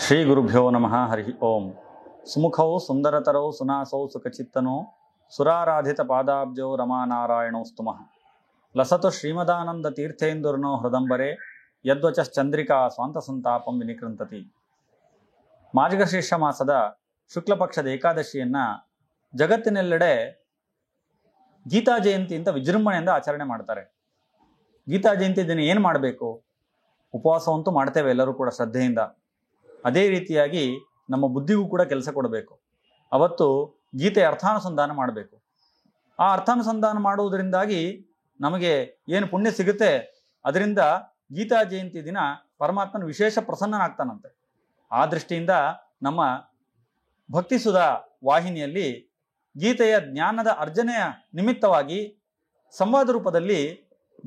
ಶ್ರೀ ಗುರುಭ್ಯೋ ನಮಃ ಹರಿ ಓಂ. ಸುಮುಖೌ ಸುಂದರತರೌ ಸುನಾಸೌ ಸುಖಚಿತ್ತನೋ ಸುರಾರಾಧಿತ ಪಾದಾಬ್ಜೋ ರಮಾನಾರಾಯಣೌ ಸ್ತುಮಃ. ಲಸತು ಶ್ರೀಮದಾನಂದ ತೀರ್ಥೇಂದುರ್ನೋ ಹೃದಂಬರೆ ಯದ್ವಚಶ್ಚಂದ್ರಿಕಾ ಸ್ವಾಂತ ಸಂತಾಪಂ ವಿನಿಕೃಂತತಿ. ಮಾರ್ಗಶೀರ್ಷ ಮಾಸದ ಶುಕ್ಲಪಕ್ಷದ ಏಕಾದಶಿಯನ್ನ ಜಗತ್ತಿನೆಲ್ಲೆಡೆ ಗೀತಾ ಜಯಂತಿ ಅಂತ ವಿಜೃಂಭಣೆಯಿಂದ ಆಚರಣೆ ಮಾಡ್ತಾರೆ. ಗೀತಾ ಜಯಂತಿ ದಿನ ಏನು ಮಾಡಬೇಕು? ಉಪವಾಸವಂತೂ ಮಾಡ್ತೇವೆ ಎಲ್ಲರೂ ಕೂಡ ಶ್ರದ್ಧೆಯಿಂದ. ಅದೇ ರೀತಿಯಾಗಿ ನಮ್ಮ ಬುದ್ಧಿಗೂ ಕೂಡ ಕೆಲಸ ಕೊಡಬೇಕು. ಅವತ್ತು ಗೀತೆಯ ಅರ್ಥಾನುಸಂಧಾನ ಮಾಡಬೇಕು. ಆ ಅರ್ಥಾನುಸಂಧಾನ ಮಾಡುವುದರಿಂದಾಗಿ ನಮಗೆ ಏನು ಪುಣ್ಯ ಸಿಗುತ್ತೆ, ಅದರಿಂದ ಗೀತಾ ಜಯಂತಿ ದಿನ ಪರಮಾತ್ಮನ ವಿಶೇಷ ಪ್ರಸನ್ನನಾಗ್ತಾನಂತೆ. ಆ ದೃಷ್ಟಿಯಿಂದ ನಮ್ಮ ಭಕ್ತಿಸುಧಾ ವಾಹಿನಿಯಲ್ಲಿ ಗೀತೆಯ ಜ್ಞಾನದ ಅರ್ಜನೆಯ ನಿಮಿತ್ತವಾಗಿ ಸಂವಾದ ರೂಪದಲ್ಲಿ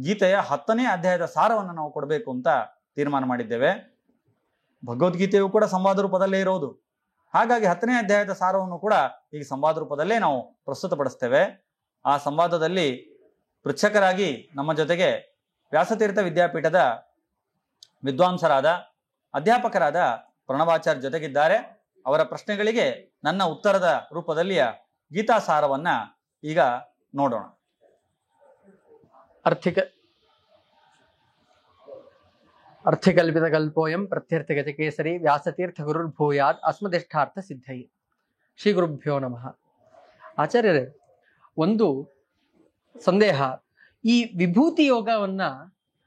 ಗೀತೆಯ 10ನೇ ಅಧ್ಯಾಯದ ಸಾರವನ್ನು ನಾವು ಕೊಡಬೇಕು ಅಂತ ತೀರ್ಮಾನ ಮಾಡಿದ್ದೇವೆ. ಭಗವದ್ಗೀತೆಯು ಕೂಡ ಸಂವಾದ ರೂಪದಲ್ಲೇ ಇರೋದು. ಹಾಗಾಗಿ 10ನೇ ಅಧ್ಯಾಯದ ಸಾರವನ್ನು ಕೂಡ ಈಗ ಸಂವಾದ ರೂಪದಲ್ಲೇ ನಾವು ಪ್ರಸ್ತುತಪಡಿಸ್ತೇವೆ. ಆ ಸಂವಾದದಲ್ಲಿ ಪೃಚ್ಛಕರಾಗಿ ನಮ್ಮ ಜೊತೆಗೆ ವ್ಯಾಸತೀರ್ಥ ವಿದ್ಯಾಪೀಠದ ವಿದ್ವಾಂಸರಾದ ಅಧ್ಯಾಪಕರಾದ ಪ್ರಣವಾಚಾರ್ಯ ಜೊತೆಗಿದ್ದಾರೆ. ಅವರ ಪ್ರಶ್ನೆಗಳಿಗೆ ನನ್ನ ಉತ್ತರದ ರೂಪದಲ್ಲಿಯ ಗೀತಾ ಸಾರವನ್ನ ಈಗ ನೋಡೋಣ. ಅರ್ಥಿಕಲ್ಪಿತಕಲ್ಪೋಯಂ ಪ್ರತ್ಯರ್ಥಗಜಕೇಸರಿ ವ್ಯಾಸತೀರ್ಥ ಗುರುರ್ಭೂಯಾತ್ ಅಸ್ಮದಿಷ್ಟಾರ್ಥ ಸಿದ್ಧಯೇ. ಶ್ರೀ ಗುರುಭ್ಯೋ ನಮಃ. ಆಚಾರ್ಯರೇ, ಒಂದು ಸಂದೇಹ. ಈ ವಿಭೂತಿ ಯೋಗವನ್ನ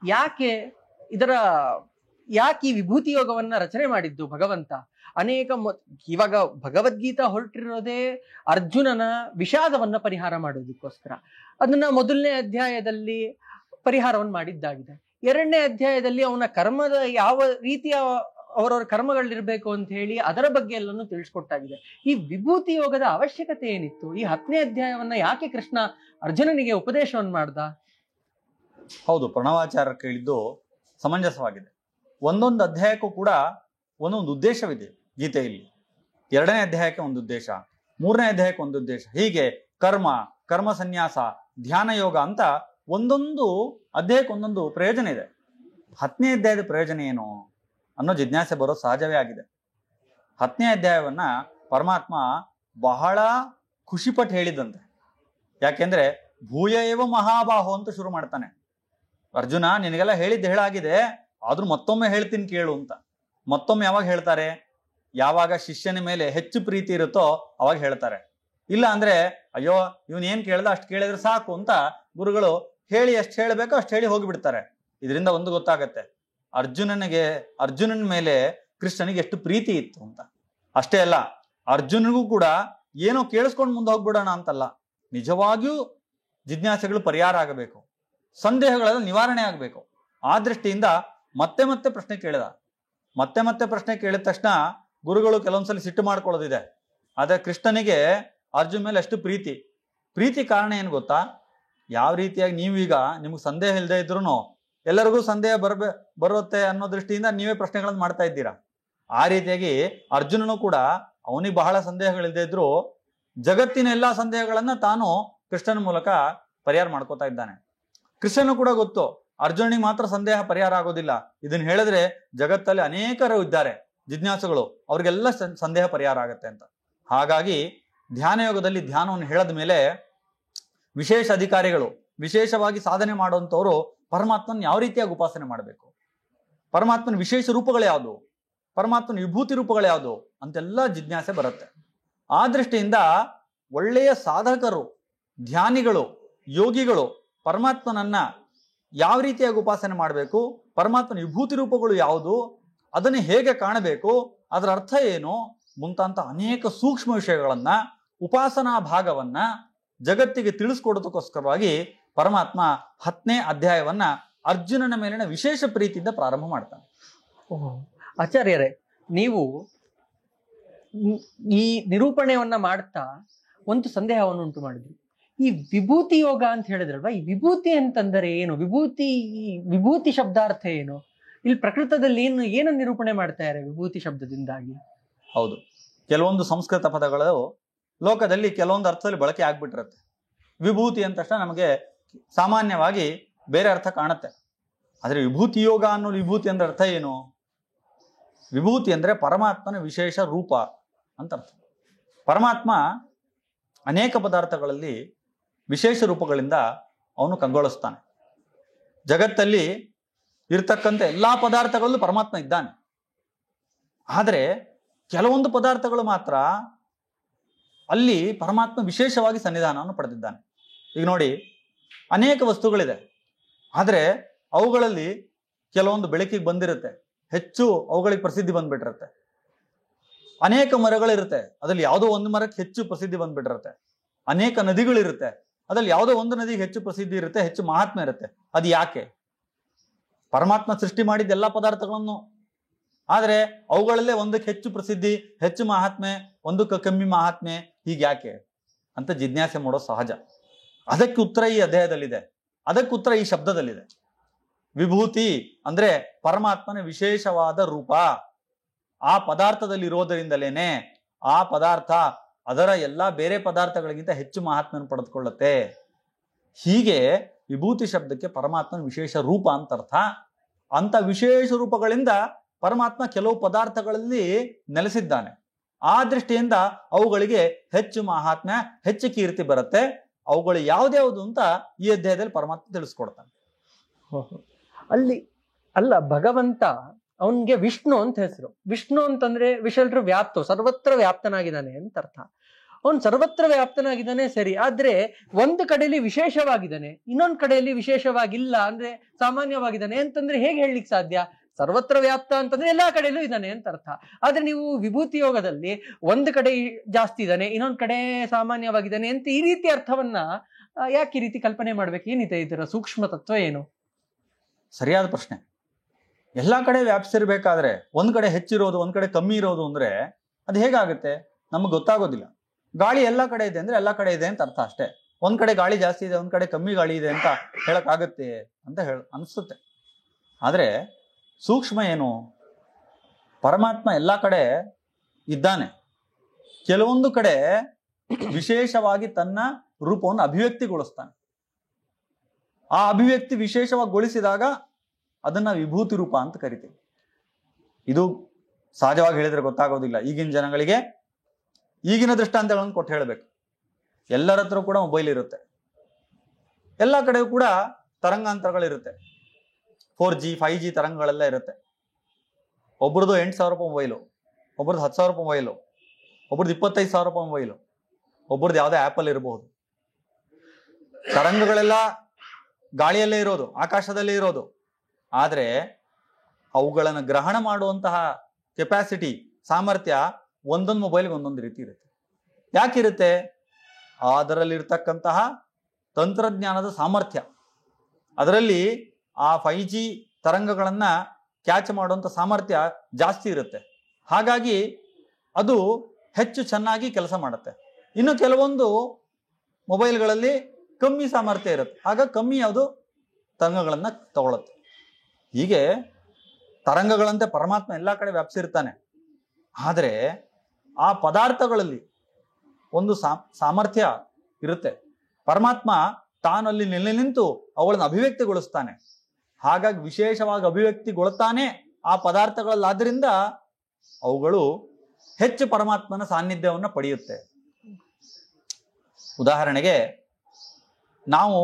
ಯಾಕೆ ಈ ವಿಭೂತಿ ಯೋಗವನ್ನ ರಚನೆ ಮಾಡಿದ್ದು ಭಗವಂತ? ಇವಾಗ ಭಗವದ್ಗೀತಾ ಹೊರಟಿರೋದೇ ಅರ್ಜುನನ ವಿಷಾದವನ್ನ ಪರಿಹಾರ ಮಾಡೋದಕ್ಕೋಸ್ಕರ. ಅದನ್ನ ಮೊದಲನೇ ಅಧ್ಯಾಯದಲ್ಲಿ ಪರಿಹಾರವನ್ನು ಮಾಡಿದ್ದಾಗಿದೆ. 2ನೇ ಅಧ್ಯಾಯದಲ್ಲಿ ಅವನ ಕರ್ಮದ ಯಾವ ರೀತಿಯ ಅವರವರ ಕರ್ಮಗಳಿರ್ಬೇಕು ಅಂತ ಹೇಳಿ ಅದರ ಬಗ್ಗೆ ಎಲ್ಲನೂ ತಿಳಿಸ್ಕೊಟ್ಟಾಗಿದೆ. ಈ ವಿಭೂತಿ ಯೋಗದ ಅವಶ್ಯಕತೆ ಏನಿತ್ತು? ಈ 10ನೇ ಅಧ್ಯಾಯವನ್ನ ಯಾಕೆ ಕೃಷ್ಣ ಅರ್ಜುನನಿಗೆ ಉಪದೇಶವನ್ನು ಮಾಡ್ದ? ಹೌದು, ಪ್ರಣವಾಚಾರ್ಯ ಕೇಳಿದ್ದು ಸಮಂಜಸವಾಗಿದೆ. ಒಂದೊಂದು ಅಧ್ಯಾಯಕ್ಕೂ ಕೂಡ ಒಂದೊಂದು ಉದ್ದೇಶವಿದೆ ಗೀತೆಯಲ್ಲಿ. 2ನೇ ಅಧ್ಯಾಯಕ್ಕೆ ಒಂದು ಉದ್ದೇಶ, 3ನೇ ಅಧ್ಯಾಯಕ್ಕೆ ಒಂದು ಉದ್ದೇಶ, ಹೀಗೆ ಕರ್ಮ ಸನ್ಯಾಸ, ಧ್ಯಾನ ಯೋಗ ಅಂತ ಒಂದೊಂದು ಅಧ್ಯಾಯಕ್ಕೆ ಒಂದೊಂದು ಪ್ರಯೋಜನ ಇದೆ. 10ನೇ ಅಧ್ಯಾಯದ ಪ್ರಯೋಜನ ಏನು ಅನ್ನೋ ಜಿಜ್ಞಾಸೆ ಬರೋದು ಸಹಜವೇ ಆಗಿದೆ. 10ನೇ ಅಧ್ಯಾಯವನ್ನ ಪರಮಾತ್ಮ ಬಹಳ ಖುಷಿಪಟ್ಟು ಹೇಳಿದಂತೆ. ಯಾಕೆಂದ್ರೆ ಭೂಯ ಏವ ಮಹಾಬಾಹು ಅಂತ ಶುರು ಮಾಡ್ತಾನೆ. ಅರ್ಜುನ, ನಿನಗೆಲ್ಲ ಹೇಳಾಗಿದೆ, ಆದ್ರೂ ಮತ್ತೊಮ್ಮೆ ಹೇಳ್ತೀನಿ ಕೇಳು ಅಂತ. ಮತ್ತೊಮ್ಮೆ ಯಾವಾಗ ಹೇಳ್ತಾರೆ? ಯಾವಾಗ ಶಿಷ್ಯನ ಮೇಲೆ ಹೆಚ್ಚು ಪ್ರೀತಿ ಇರುತ್ತೋ ಅವಾಗ ಹೇಳ್ತಾರೆ. ಇಲ್ಲ ಅಂದ್ರೆ ಅಯ್ಯೋ ಇವನ್ ಏನ್ ಕೇಳ್ದ ಅಷ್ಟು ಕೇಳಿದ್ರೆ ಸಾಕು ಅಂತ ಗುರುಗಳು ಹೇಳಿ ಎಷ್ಟು ಹೇಳಬೇಕೋ ಅಷ್ಟು ಹೇಳಿ ಹೋಗಿಬಿಡ್ತಾರೆ. ಇದರಿಂದ ಒಂದು ಗೊತ್ತಾಗತ್ತೆ, ಅರ್ಜುನನ ಮೇಲೆ ಕೃಷ್ಣನಿಗೆ ಎಷ್ಟು ಪ್ರೀತಿ ಇತ್ತು ಅಂತ. ಅಷ್ಟೇ ಅಲ್ಲ, ಅರ್ಜುನನಿಗೂ ಕೂಡ ಏನೋ ಕೇಳಿಸ್ಕೊಂಡು ಮುಂದೆ ಹೋಗ್ಬಿಡೋಣ ಅಂತಲ್ಲ, ನಿಜವಾಗಿಯೂ ಜಿಜ್ಞಾಸೆಗಳು ಪರಿಹಾರ ಆಗಬೇಕು, ಸಂದೇಹಗಳೆಲ್ಲ ನಿವಾರಣೆ ಆಗಬೇಕು. ಆ ದೃಷ್ಟಿಯಿಂದ ಮತ್ತೆ ಮತ್ತೆ ಪ್ರಶ್ನೆ ಕೇಳಿದ ತಕ್ಷಣ ಗುರುಗಳು ಕೆಲವೊಂದ್ಸಲಿ ಸಿಟ್ಟು ಮಾಡ್ಕೊಳ್ಳೋದಿದೆ. ಆದ್ರೆ ಕೃಷ್ಣನಿಗೆ ಅರ್ಜುನ್ ಮೇಲೆ ಅಷ್ಟು ಪ್ರೀತಿ ಕಾರಣ ಏನು ಗೊತ್ತಾ? ಯಾವ ರೀತಿಯಾಗಿ ನೀವೀಗ ನಿಮ್ಗೆ ಸಂದೇಹ ಇಲ್ಲದೆ ಇದ್ರು ಎಲ್ಲರಿಗೂ ಸಂದೇಹ ಬರುತ್ತೆ ಅನ್ನೋ ದೃಷ್ಟಿಯಿಂದ ನೀವೇ ಪ್ರಶ್ನೆಗಳನ್ನು ಮಾಡ್ತಾ ಇದ್ದೀರಾ. ಆ ರೀತಿಯಾಗಿ ಅರ್ಜುನನು ಕೂಡ ಅವನಿಗೆ ಬಹಳ ಸಂದೇಹಗಳಿಲ್ಲದೆ ಇದ್ರು ಜಗತ್ತಿನ ಎಲ್ಲಾ ಸಂದೇಹಗಳನ್ನ ತಾನು ಕೃಷ್ಣನ ಮೂಲಕ ಪರಿಹಾರ ಮಾಡ್ಕೋತಾ ಇದ್ದಾನೆ. ಕೃಷ್ಣನು ಕೂಡ ಗೊತ್ತು, ಅರ್ಜುನಿಗೆ ಮಾತ್ರ ಸಂದೇಹ ಪರಿಹಾರ ಆಗೋದಿಲ್ಲ. ಇದನ್ನ ಹೇಳಿದ್ರೆ ಜಗತ್ತಲ್ಲಿ ಅನೇಕರು ಇದ್ದಾರೆ ಜಿಜ್ಞಾಸುಗಳು, ಅವ್ರಿಗೆಲ್ಲ ಸಂದೇಹ ಪರಿಹಾರ ಆಗತ್ತೆ ಅಂತ. ಹಾಗಾಗಿ ಧ್ಯಾನ ಯೋಗದಲ್ಲಿ ಧ್ಯಾನವನ್ನು ಹೇಳದ ಮೇಲೆ ವಿಶೇಷ ಅಧಿಕಾರಿಗಳು, ವಿಶೇಷವಾಗಿ ಸಾಧನೆ ಮಾಡುವಂಥವ್ರು ಪರಮಾತ್ಮನ ಯಾವ ರೀತಿಯಾಗಿ ಉಪಾಸನೆ ಮಾಡಬೇಕು, ಪರಮಾತ್ಮನ ವಿಶೇಷ ರೂಪಗಳು ಯಾವುದು, ಪರಮಾತ್ಮನ ವಿಭೂತಿ ರೂಪಗಳು ಯಾವುದು ಅಂತೆಲ್ಲ ಜಿಜ್ಞಾಸೆ ಬರುತ್ತೆ. ಆ ದೃಷ್ಟಿಯಿಂದ ಒಳ್ಳೆಯ ಸಾಧಕರು, ಧ್ಯಾನಿಗಳು, ಯೋಗಿಗಳು ಪರಮಾತ್ಮನನ್ನ ಯಾವ ರೀತಿಯಾಗಿ ಉಪಾಸನೆ ಮಾಡಬೇಕು, ಪರಮಾತ್ಮನ ವಿಭೂತಿ ರೂಪಗಳು ಯಾವುದು, ಅದನ್ನು ಹೇಗೆ ಕಾಣಬೇಕು, ಅದರ ಅರ್ಥ ಏನು ಮುಂತಾಂತ ಅನೇಕ ಸೂಕ್ಷ್ಮ ವಿಷಯಗಳನ್ನ, ಉಪಾಸನಾ ಭಾಗವನ್ನ ಜಗತ್ತಿಗೆ ತಿಳಿಸ್ಕೊಡೋದಕ್ಕೋಸ್ಕರವಾಗಿ ಪರಮಾತ್ಮ 10ನೇ ಅಧ್ಯಾಯವನ್ನ ಅರ್ಜುನನ ಮೇಲಿನ ವಿಶೇಷ ಪ್ರೀತಿಯಿಂದ ಪ್ರಾರಂಭ ಮಾಡ್ತಾನೆ. ಆಚಾರ್ಯರೇ, ನೀವು ಈ ನಿರೂಪಣೆಯನ್ನ ಮಾಡ್ತಾ ಒಂದು ಸಂದೇಹವನ್ನು ಉಂಟು ಮಾಡಿದ್ರಿ. ಈ ವಿಭೂತಿ ಯೋಗ ಅಂತ ಹೇಳಿದ್ರಲ್ವಾ, ಈ ವಿಭೂತಿ ಅಂತಂದರೆ ಏನು? ವಿಭೂತಿ ಶಬ್ದಾರ್ಥ ಏನು? ಇಲ್ಲಿ ಪ್ರಕೃತದಲ್ಲಿ ಏನು ನಿರೂಪಣೆ ಮಾಡ್ತಾರೆ ವಿಭೂತಿ ಶಬ್ದದಿಂದಾಗಿ? ಹೌದು, ಕೆಲವೊಂದು ಸಂಸ್ಕೃತ ಪದಗಳು ಲೋಕದಲ್ಲಿ ಕೆಲವೊಂದು ಅರ್ಥದಲ್ಲಿ ಬಳಕೆ ಆಗ್ಬಿಟ್ಟಿರುತ್ತೆ. ವಿಭೂತಿ ಅಂತ ತಕ್ಷಣ ನಮಗೆ ಸಾಮಾನ್ಯವಾಗಿ ಬೇರೆ ಅರ್ಥ ಕಾಣುತ್ತೆ. ಆದ್ರೆ ವಿಭೂತಿ ಯೋಗ ಅನ್ನೋ ವಿಭೂತಿ ಅಂದ್ರೆ ಅರ್ಥ ಏನು? ವಿಭೂತಿ ಅಂದರೆ ಪರಮಾತ್ಮನ ವಿಶೇಷ ರೂಪ ಅಂತ ಅರ್ಥ. ಪರಮಾತ್ಮ ಅನೇಕ ಪದಾರ್ಥಗಳಲ್ಲಿ ವಿಶೇಷ ರೂಪಗಳಿಂದ ಅವನು ಕಂಗೊಳಿಸ್ತಾನೆ. ಜಗತ್ತಲ್ಲಿ ಇರ್ತಕ್ಕಂಥ ಎಲ್ಲ ಪದಾರ್ಥಗಳಲ್ಲೂ ಪರಮಾತ್ಮ ಇದ್ದಾನೆ. ಆದರೆ ಕೆಲವೊಂದು ಪದಾರ್ಥಗಳು ಮಾತ್ರ ಅಲ್ಲಿ ಪರಮಾತ್ಮ ವಿಶೇಷವಾಗಿ ಸನ್ನಿಧಾನವನ್ನು ಪಡೆದಿದ್ದಾನೆ. ಈಗ ನೋಡಿ, ಅನೇಕ ವಸ್ತುಗಳಿದೆ, ಆದರೆ ಅವುಗಳಲ್ಲಿ ಕೆಲವೊಂದು ಬೆಳಕಿಗೆ ಬಂದಿರುತ್ತೆ, ಹೆಚ್ಚು ಅವುಗಳಿಗೆ ಪ್ರಸಿದ್ಧಿ ಬಂದ್ಬಿಟ್ಟಿರುತ್ತೆ. ಅನೇಕ ಮರಗಳಿರುತ್ತೆ, ಅದ್ರಲ್ಲಿ ಯಾವುದೋ ಒಂದು ಮರಕ್ಕೆ ಹೆಚ್ಚು ಪ್ರಸಿದ್ಧಿ ಬಂದ್ಬಿಟ್ಟಿರುತ್ತೆ. ಅನೇಕ ನದಿಗಳಿರುತ್ತೆ, ಅದ್ರಲ್ಲಿ ಯಾವುದೋ ಒಂದು ನದಿಗೆ ಹೆಚ್ಚು ಪ್ರಸಿದ್ಧಿ ಇರುತ್ತೆ, ಹೆಚ್ಚು ಮಹಾತ್ಮೆ ಇರುತ್ತೆ. ಅದು ಯಾಕೆ? ಪರಮಾತ್ಮ ಸೃಷ್ಟಿ ಮಾಡಿದ ಎಲ್ಲ ಪದಾರ್ಥಗಳನ್ನು, ಆದರೆ ಅವುಗಳಲ್ಲೇ ಒಂದಕ್ಕೆ ಹೆಚ್ಚು ಪ್ರಸಿದ್ಧಿ, ಹೆಚ್ಚು ಮಹಾತ್ಮೆ, ಒಂದಕ್ಕೆ ಕಮ್ಮಿ ಮಹಾತ್ಮೆ, ಹೀಗೆ ಯಾಕೆ ಅಂತ ಜಿಜ್ಞಾಸೆ ಮಾಡೋ ಸಹಜ. ಅದಕ್ಕೆ ಉತ್ತರ ಈ ಅಧ್ಯಾಯದಲ್ಲಿದೆ, ಅದಕ್ಕೆ ಉತ್ತರ ಈ ಶಬ್ದದಲ್ಲಿದೆ. ವಿಭೂತಿ ಅಂದ್ರೆ ಪರಮಾತ್ಮನ ವಿಶೇಷವಾದ ರೂಪ. ಆ ಪದಾರ್ಥದಲ್ಲಿ ಇರೋದರಿಂದಲೇನೆ ಆ ಪದಾರ್ಥ ಅದರ ಎಲ್ಲ ಬೇರೆ ಪದಾರ್ಥಗಳಿಗಿಂತ ಹೆಚ್ಚು ಮಹಾತ್ಮೆಯನ್ನು ಪಡೆದುಕೊಳ್ಳುತ್ತೆ. ಹೀಗೆ ವಿಭೂತಿ ಶಬ್ದಕ್ಕೆ ಪರಮಾತ್ಮನ ವಿಶೇಷ ರೂಪ ಅಂತ ಅರ್ಥ. ಅಂತ ವಿಶೇಷ ರೂಪಗಳಿಂದ ಪರಮಾತ್ಮ ಕೆಲವು ಪದಾರ್ಥಗಳಲ್ಲಿ ನೆಲೆಸಿದ್ದಾನೆ. ಆ ದೃಷ್ಟಿಯಿಂದ ಅವುಗಳಿಗೆ ಹೆಚ್ಚು ಮಹಾತ್ಮ್ಯ, ಹೆಚ್ಚು ಕೀರ್ತಿ ಬರುತ್ತೆ. ಅವುಗಳು ಯಾವ್ದ್ಯಾವುದು ಅಂತ ಈ ಅಧ್ಯಾಯದಲ್ಲಿ ಪರಮಾತ್ಮ ತಿಳಿಸ್ಕೊಡ್ತಾನೆ. ಅಲ್ಲ, ಭಗವಂತ ಅವನ್ಗೆ ವಿಷ್ಣು ಅಂತ ಹೆಸರು. ವಿಷ್ಣು ಅಂತಂದ್ರೆ ವಿಶಲ್ರು ವ್ಯಾಪ್ತ, ಸರ್ವತ್ರ ವ್ಯಾಪ್ತನಾಗಿದ್ದಾನೆ ಅಂತ ಅರ್ಥ. ಅವನು ಸರ್ವತ್ರ ವ್ಯಾಪ್ತನಾಗಿದ್ದಾನೆ ಸರಿ, ಆದ್ರೆ ಒಂದು ಕಡೆಯಲ್ಲಿ ವಿಶೇಷವಾಗಿದ್ದಾನೆ, ಇನ್ನೊಂದು ಕಡೆಯಲ್ಲಿ ವಿಶೇಷವಾಗಿಲ್ಲ, ಅಂದ್ರೆ ಸಾಮಾನ್ಯವಾಗಿದ್ದಾನೆ ಅಂತಂದ್ರೆ ಹೇಗೆ ಹೇಳಲಿಕ್ಕೆ ಸಾಧ್ಯ? ಸರ್ವತ್ರ ವ್ಯಾಪ್ತ ಅಂತಂದ್ರೆ ಎಲ್ಲಾ ಕಡೆಯಲ್ಲೂ ಇದ್ದಾನೆ ಅಂತ ಅರ್ಥ. ಆದ್ರೆ ನೀವು ವಿಭೂತಿ ಯೋಗದಲ್ಲಿ ಒಂದು ಕಡೆ ಜಾಸ್ತಿ ಇದ್ದಾನೆ, ಇನ್ನೊಂದು ಕಡೆ ಸಾಮಾನ್ಯವಾಗಿದ್ದಾನೆ ಅಂತ ಈ ರೀತಿ ಅರ್ಥವನ್ನ ಯಾಕೆ ಈ ರೀತಿ ಕಲ್ಪನೆ ಮಾಡ್ಬೇಕು? ಏನಿದೆ ಇದರ ಸೂಕ್ಷ್ಮ ತತ್ವ ಏನು? ಸರಿಯಾದ ಪ್ರಶ್ನೆ. ಎಲ್ಲ ಕಡೆ ವ್ಯಾಪಿಸಿರ್ಬೇಕಾದ್ರೆ ಒಂದ್ ಕಡೆ ಹೆಚ್ಚಿರೋದು, ಒಂದ್ ಕಡೆ ಕಮ್ಮಿ ಇರೋದು ಅಂದ್ರೆ ಅದು ಹೇಗಾಗುತ್ತೆ? ನಮಗೆ ಗೊತ್ತಾಗೋದಿಲ್ಲ. ಗಾಳಿ ಎಲ್ಲ ಕಡೆ ಇದೆ ಅಂದ್ರೆ ಎಲ್ಲ ಕಡೆ ಇದೆ ಅಂತ ಅರ್ಥ ಅಷ್ಟೇ. ಒಂದ್ ಕಡೆ ಗಾಳಿ ಜಾಸ್ತಿ ಇದೆ, ಒಂದ್ ಕಡೆ ಕಮ್ಮಿ ಗಾಳಿ ಇದೆ ಅಂತ ಹೇಳಕ್ ಆಗುತ್ತೆ ಅಂತ ಅನಿಸುತ್ತೆ. ಆದ್ರೆ ಸೂಕ್ಷ್ಮ ಏನು? ಪರಮಾತ್ಮ ಎಲ್ಲ ಕಡೆ ಇದ್ದಾನೆ. ಕೆಲವೊಂದು ಕಡೆ ವಿಶೇಷವಾಗಿ ತನ್ನ ರೂಪವನ್ನು ಅಭಿವ್ಯಕ್ತಿಗೊಳಿಸ್ತಾನೆ. ಆ ಅಭಿವ್ಯಕ್ತಿ ವಿಶೇಷವಾಗಿ ಗೊಳಿಸಿದಾಗ ಅದನ್ನ ವಿಭೂತಿ ರೂಪ ಅಂತ ಕರಿತೀವಿ. ಇದು ಸಹಜವಾಗಿ ಹೇಳಿದ್ರೆ ಗೊತ್ತಾಗೋದಿಲ್ಲ. ಈಗಿನ ಜನಗಳಿಗೆ ಈಗಿನ ದೃಷ್ಟಾಂತಗಳನ್ನು ಕೊಟ್ಟು ಹೇಳಬೇಕು. ಎಲ್ಲರ ಹತ್ರ ಕೂಡ ಮೊಬೈಲ್ ಇರುತ್ತೆ, ಎಲ್ಲ ಕಡೆಯೂ ಕೂಡ ತರಂಗಾಂತರಗಳಿರುತ್ತೆ. 4G 5G ತರಂಗಗಳೆಲ್ಲ ಇರುತ್ತೆ. ಒಬ್ರದ್ದು 8,000 ರೂಪಾಯಿ ಮೊಬೈಲು, ಒಬ್ರದ್ದು 10,000 ರೂಪಾಯಿ ಮೊಬೈಲು, ಒಬ್ರದ್ದು 25,000 ರೂಪಾಯಿ ಮೊಬೈಲು, ಒಬ್ರದ್ದು ಯಾವುದೇ ಆ್ಯಪಲ್ ಇರಬಹುದು. ತರಂಗಗಳೆಲ್ಲ ಗಾಳಿಯಲ್ಲೇ ಇರೋದು, ಆಕಾಶದಲ್ಲೇ ಇರೋದು. ಆದರೆ ಅವುಗಳನ್ನು ಗ್ರಹಣ ಮಾಡುವಂತಹ ಕೆಪಾಸಿಟಿ, ಸಾಮರ್ಥ್ಯ ಒಂದೊಂದು ಮೊಬೈಲ್ಗೆ ಒಂದೊಂದು ರೀತಿ ಇರುತ್ತೆ. ಯಾಕಿರುತ್ತೆ? ಅದರಲ್ಲಿರ್ತಕ್ಕಂತಹ ತಂತ್ರಜ್ಞಾನದ ಸಾಮರ್ಥ್ಯ, ಅದರಲ್ಲಿ ಆ 5G ತರಂಗಗಳನ್ನ ಕ್ಯಾಚ್ ಮಾಡುವಂಥ ಸಾಮರ್ಥ್ಯ ಜಾಸ್ತಿ ಇರುತ್ತೆ. ಹಾಗಾಗಿ ಅದು ಹೆಚ್ಚು ಚೆನ್ನಾಗಿ ಕೆಲಸ ಮಾಡುತ್ತೆ. ಇನ್ನು ಕೆಲವೊಂದು ಮೊಬೈಲ್ಗಳಲ್ಲಿ ಕಮ್ಮಿ ಸಾಮರ್ಥ್ಯ ಇರುತ್ತೆ, ಆಗ ಕಮ್ಮಿ ಯಾವುದು ತರಂಗಗಳನ್ನು ತಗೊಳುತ್ತೆ. ಹೀಗೆ ತರಂಗಗಳಂತೆ ಪರಮಾತ್ಮ ಎಲ್ಲ ಕಡೆ ವ್ಯಾಪಿಸಿರ್ತಾನೆ. ಆದರೆ ಆ ಪದಾರ್ಥಗಳಲ್ಲಿ ಒಂದು ಸಾಮರ್ಥ್ಯ ಇರುತ್ತೆ. ಪರಮಾತ್ಮ ತಾನಲ್ಲಿ ನೆಲೆ ನಿಂತು ಅವುಗಳನ್ನು ಅಭಿವ್ಯಕ್ತಿಗೊಳಿಸ್ತಾನೆ. ಹಾಗಾಗಿ ವಿಶೇಷವಾಗಿ ಅಭಿವ್ಯಕ್ತಿಗೊಳ್ತಾನೆ ಆ ಪದಾರ್ಥಗಳಲ್ಲಾದ್ರಿಂದ ಅವುಗಳು ಹೆಚ್ಚು ಪರಮಾತ್ಮನ ಸಾನ್ನಿಧ್ಯವನ್ನು ಪಡೆಯುತ್ತೆ. ಉದಾಹರಣೆಗೆ, ನಾವು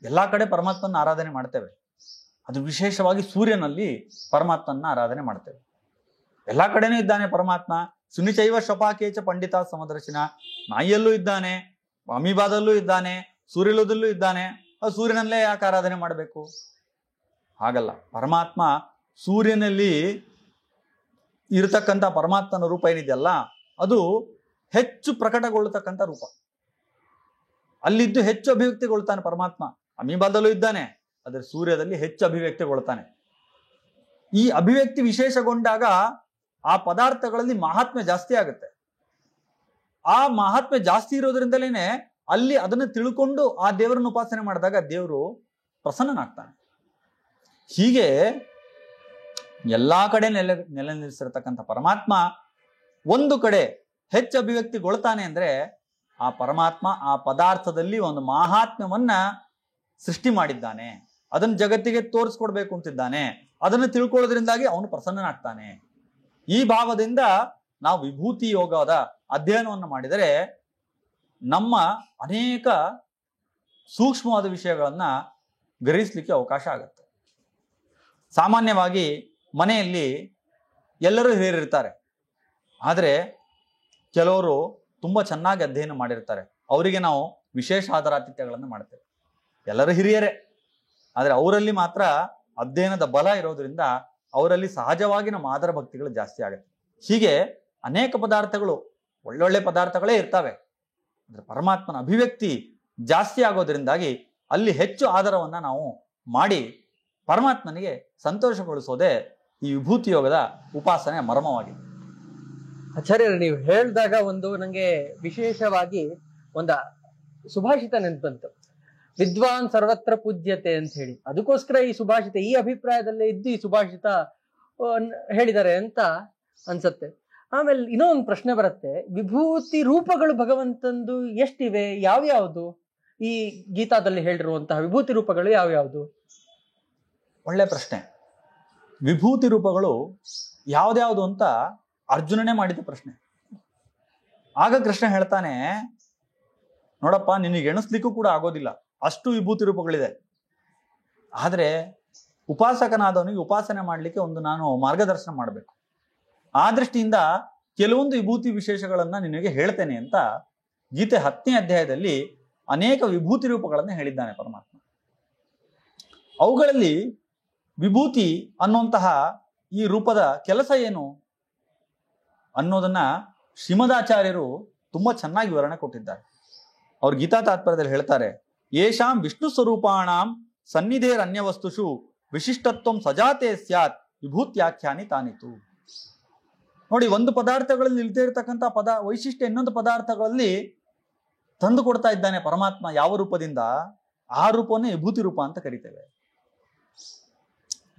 ಎಲ್ಲ ಕಡೆ ಪರಮಾತ್ಮನ ಆರಾಧನೆ ಮಾಡ್ತೇವೆ. ಅದು ವಿಶೇಷವಾಗಿ ಸೂರ್ಯನಲ್ಲಿ ಪರಮಾತ್ಮನ ಆರಾಧನೆ ಮಾಡ್ತೇವೆ. ಎಲ್ಲ ಕಡೆನೂ ಇದ್ದಾನೆ ಪರಮಾತ್ಮ. ಸುನಿಚೈವ ಶಪಾಕೇಚ ಪಂಡಿತ ಸಮದರ್ಶಿನ. ನಾಯಿಯಲ್ಲೂ ಇದ್ದಾನೆ, ಅಮೀಬಾದಲ್ಲೂ ಇದ್ದಾನೆ, ಸೂರ್ಯಲೋದಲ್ಲೂ ಇದ್ದಾನೆ. ಅದು ಸೂರ್ಯನಲ್ಲೇ ಯಾಕೆ ಆರಾಧನೆ ಮಾಡಬೇಕು? ಹಾಗಲ್ಲ. ಪರಮಾತ್ಮ ಸೂರ್ಯನಲ್ಲಿ ಇರತಕ್ಕಂಥ ಪರಮಾತ್ಮನ ರೂಪ ಏನಿದೆಯಲ್ಲ, ಅದು ಹೆಚ್ಚು ಪ್ರಕಟಗೊಳ್ಳತಕ್ಕಂಥ ರೂಪ. ಅಲ್ಲಿದ್ದು ಹೆಚ್ಚು ಅಭಿವ್ಯಕ್ತಿಗೊಳ್ತಾನೆ ಪರಮಾತ್ಮ. ಅಮೀಬಾದಲ್ಲೂ ಇದ್ದಾನೆ, ಆದರೆ ಸೂರ್ಯದಲ್ಲಿ ಹೆಚ್ಚು ಅಭಿವ್ಯಕ್ತಿಗೊಳ್ತಾನೆ. ಈ ಅಭಿವ್ಯಕ್ತಿ ವಿಶೇಷಗೊಂಡಾಗ ಆ ಪದಾರ್ಥಗಳಲ್ಲಿ ಮಹಾತ್ಮೆ ಜಾಸ್ತಿ ಆಗುತ್ತೆ. ಆ ಮಹಾತ್ಮೆ ಜಾಸ್ತಿ ಇರೋದ್ರಿಂದಲೇನೆ ಅಲ್ಲಿ ಅದನ್ನು ತಿಳ್ಕೊಂಡು ಆ ದೇವರನ್ನು ಉಪಾಸನೆ ಮಾಡಿದಾಗ ದೇವರು ಪ್ರಸನ್ನನಾಗ್ತಾನೆ. ಹೀಗೆ ಎಲ್ಲಾ ಕಡೆ ನೆಲೆ ನಿಲ್ಲಿಸಿರತಕ್ಕಂಥ ಪರಮಾತ್ಮ ಒಂದು ಕಡೆ ಹೆಚ್ಚು ಅಭಿವ್ಯಕ್ತಿಗೊಳ್ತಾನೆ ಅಂದ್ರೆ ಆ ಪರಮಾತ್ಮ ಆ ಪದಾರ್ಥದಲ್ಲಿ ಒಂದು ಮಹಾತ್ಮ್ಯವನ್ನ ಸೃಷ್ಟಿ ಮಾಡಿದ್ದಾನೆ. ಅದನ್ನು ಜಗತ್ತಿಗೆ ತೋರಿಸ್ಕೊಡ್ಬೇಕು ಅಂತಿದ್ದಾನೆ. ಅದನ್ನು ತಿಳ್ಕೊಳ್ಳೋದ್ರಿಂದಾಗಿ ಅವನು ಪ್ರಸನ್ನನಾಗ್ತಾನೆ. ಈ ಭಾವದಿಂದ ನಾವು ವಿಭೂತಿ ಯೋಗದ ಅಧ್ಯಯನವನ್ನು ಮಾಡಿದರೆ ನಮ್ಮ ಅನೇಕ ಸೂಕ್ಷ್ಮವಾದ ವಿಷಯಗಳನ್ನ ಗ್ರಹಿಸಲಿಕ್ಕೆ ಅವಕಾಶ ಆಗುತ್ತೆ. ಸಾಮಾನ್ಯವಾಗಿ ಮನೆಯಲ್ಲಿ ಎಲ್ಲರೂ ಹಿರಿಯರಿರ್ತಾರೆ, ಆದರೆ ಕೆಲವರು ತುಂಬಾ ಚೆನ್ನಾಗಿ ಅಧ್ಯಯನ ಮಾಡಿರ್ತಾರೆ. ಅವರಿಗೆ ನಾವು ವಿಶೇಷ ಆದರಾತಿಥ್ಯಗಳನ್ನು ಮಾಡ್ತೇವೆ. ಎಲ್ಲರೂ ಹಿರಿಯರೇ, ಆದರೆ ಅವರಲ್ಲಿ ಮಾತ್ರ ಅಧ್ಯಯನದ ಬಲ ಇರೋದ್ರಿಂದ ಅವರಲ್ಲಿ ಸಹಜವಾಗಿ ನಮ್ಮ ಆದರ ಭಕ್ತಿಗಳು ಜಾಸ್ತಿ ಆಗುತ್ತೆ. ಹೀಗೆ ಅನೇಕ ಪದಾರ್ಥಗಳು, ಒಳ್ಳೊಳ್ಳೆ ಪದಾರ್ಥಗಳೇ ಇರ್ತವೆ, ಅಂದ್ರೆ ಪರಮಾತ್ಮನ ಅಭಿವ್ಯಕ್ತಿ ಜಾಸ್ತಿ ಆಗೋದ್ರಿಂದಾಗಿ ಅಲ್ಲಿ ಹೆಚ್ಚು ಆದರವನ್ನ ನಾವು ಮಾಡಿ ಪರಮಾತ್ಮನಿಗೆ ಸಂತೋಷಗೊಳಿಸೋದೇ ಈ ವಿಭೂತಿ ಯೋಗದ ಉಪಾಸನೆಯ ಮರ್ಮವಾಗಿದೆ. ಆಚಾರ್ಯರು, ನೀವು ಹೇಳಿದಾಗ ನಂಗೆ ವಿಶೇಷವಾಗಿ ಒಂದು ಸುಭಾಷಿತ ನೆನ್ಪಂತು, ವಿದ್ವಾನ್ ಸರ್ವತ್ರ ಪೂಜ್ಯತೆ ಅಂತ ಹೇಳಿ. ಅದಕ್ಕೋಸ್ಕರ ಈ ಸುಭಾಷಿತ, ಈ ಅಭಿಪ್ರಾಯದಲ್ಲೇ ಇದ್ದು ಈ ಸುಭಾಷಿತ ಹೇಳಿದ್ದಾರೆ ಅಂತ ಅನ್ಸತ್ತೆ. ಆಮೇಲೆ ಇನ್ನೊಂದು ಪ್ರಶ್ನೆ ಬರುತ್ತೆ, ವಿಭೂತಿ ರೂಪಗಳು ಭಗವಂತಂದು ಎಷ್ಟಿವೆ, ಯಾವ್ಯಾವುದು? ಈ ಗೀತಾದಲ್ಲಿ ಹೇಳಿರುವಂತಹ ವಿಭೂತಿ ರೂಪಗಳು ಯಾವ್ಯಾವುದು? ಒಳ್ಳೆ ಪ್ರಶ್ನೆ. ವಿಭೂತಿ ರೂಪಗಳು ಯಾವ್ದ್ಯಾವ್ದು ಅಂತ ಅರ್ಜುನನೇ ಮಾಡಿದ ಪ್ರಶ್ನೆ. ಆಗ ಕೃಷ್ಣ ಹೇಳ್ತಾನೆ, ನೋಡಪ್ಪ, ನಿನಗೆ ಎಣಿಸ್ಲಿಕ್ಕೂ ಕೂಡ ಆಗೋದಿಲ್ಲ, ಅಷ್ಟು ವಿಭೂತಿ ರೂಪಗಳಿದೆ. ಆದ್ರೆ ಉಪಾಸಕನಾದವನಿಗೆ ಉಪಾಸನೆ ಮಾಡ್ಲಿಕ್ಕೆ ನಾನು ಮಾರ್ಗದರ್ಶನ ಮಾಡಬೇಕು. ಆ ದೃಷ್ಟಿಯಿಂದ ಕೆಲವೊಂದು ವಿಭೂತಿ ವಿಶೇಷಗಳನ್ನ ನಿನಗೆ ಹೇಳ್ತೇನೆ ಅಂತ ಗೀತೆ 10ನೇ ಅಧ್ಯಾಯದಲ್ಲಿ ಅನೇಕ ವಿಭೂತಿ ರೂಪಗಳನ್ನು ಹೇಳಿದ್ದಾನೆ ಪರಮಾತ್ಮ. ಅವುಗಳಲ್ಲಿ ವಿಭೂತಿ ಅನ್ನುವಂತಹ ಈ ರೂಪದ ಕೆಲಸ ಏನು ಅನ್ನೋದನ್ನ ಶ್ರೀಮದಾಚಾರ್ಯರು ತುಂಬಾ ಚೆನ್ನಾಗಿ ವಿವರಣೆ ಕೊಟ್ಟಿದ್ದಾರೆ. ಅವ್ರು ಗೀತಾ ತಾತ್ಪರ್ಯದಲ್ಲಿ ಹೇಳ್ತಾರೆ, ಯೇಷಾಂ ವಿಷ್ಣು ಸ್ವರೂಪಾಣಾಂ ಸನ್ನಿಧೇರ್ ಅನ್ಯ ವಸ್ತುಷು ವಿಶಿಷ್ಟತ್ವಂ ಸಜಾತೆ ಸ್ಯಾತ್ ವಿಭೂತ್ಯಾಖ್ಯಾನಿ ತಾನಿತು. ನೋಡಿ, ಒಂದು ಪದಾರ್ಥಗಳಲ್ಲಿ ಇಲ್ದೇ ಇರತಕ್ಕಂಥ ವೈಶಿಷ್ಟ್ಯ ಇನ್ನೊಂದು ಪದಾರ್ಥಗಳಲ್ಲಿ ತಂದು ಕೊಡ್ತಾ ಇದ್ದಾನೆ ಪರಮಾತ್ಮ. ಯಾವ ರೂಪದಿಂದ? ಆ ರೂಪವನ್ನೇ ವಿಭೂತಿ ರೂಪ ಅಂತ ಕರಿತೇವೆ.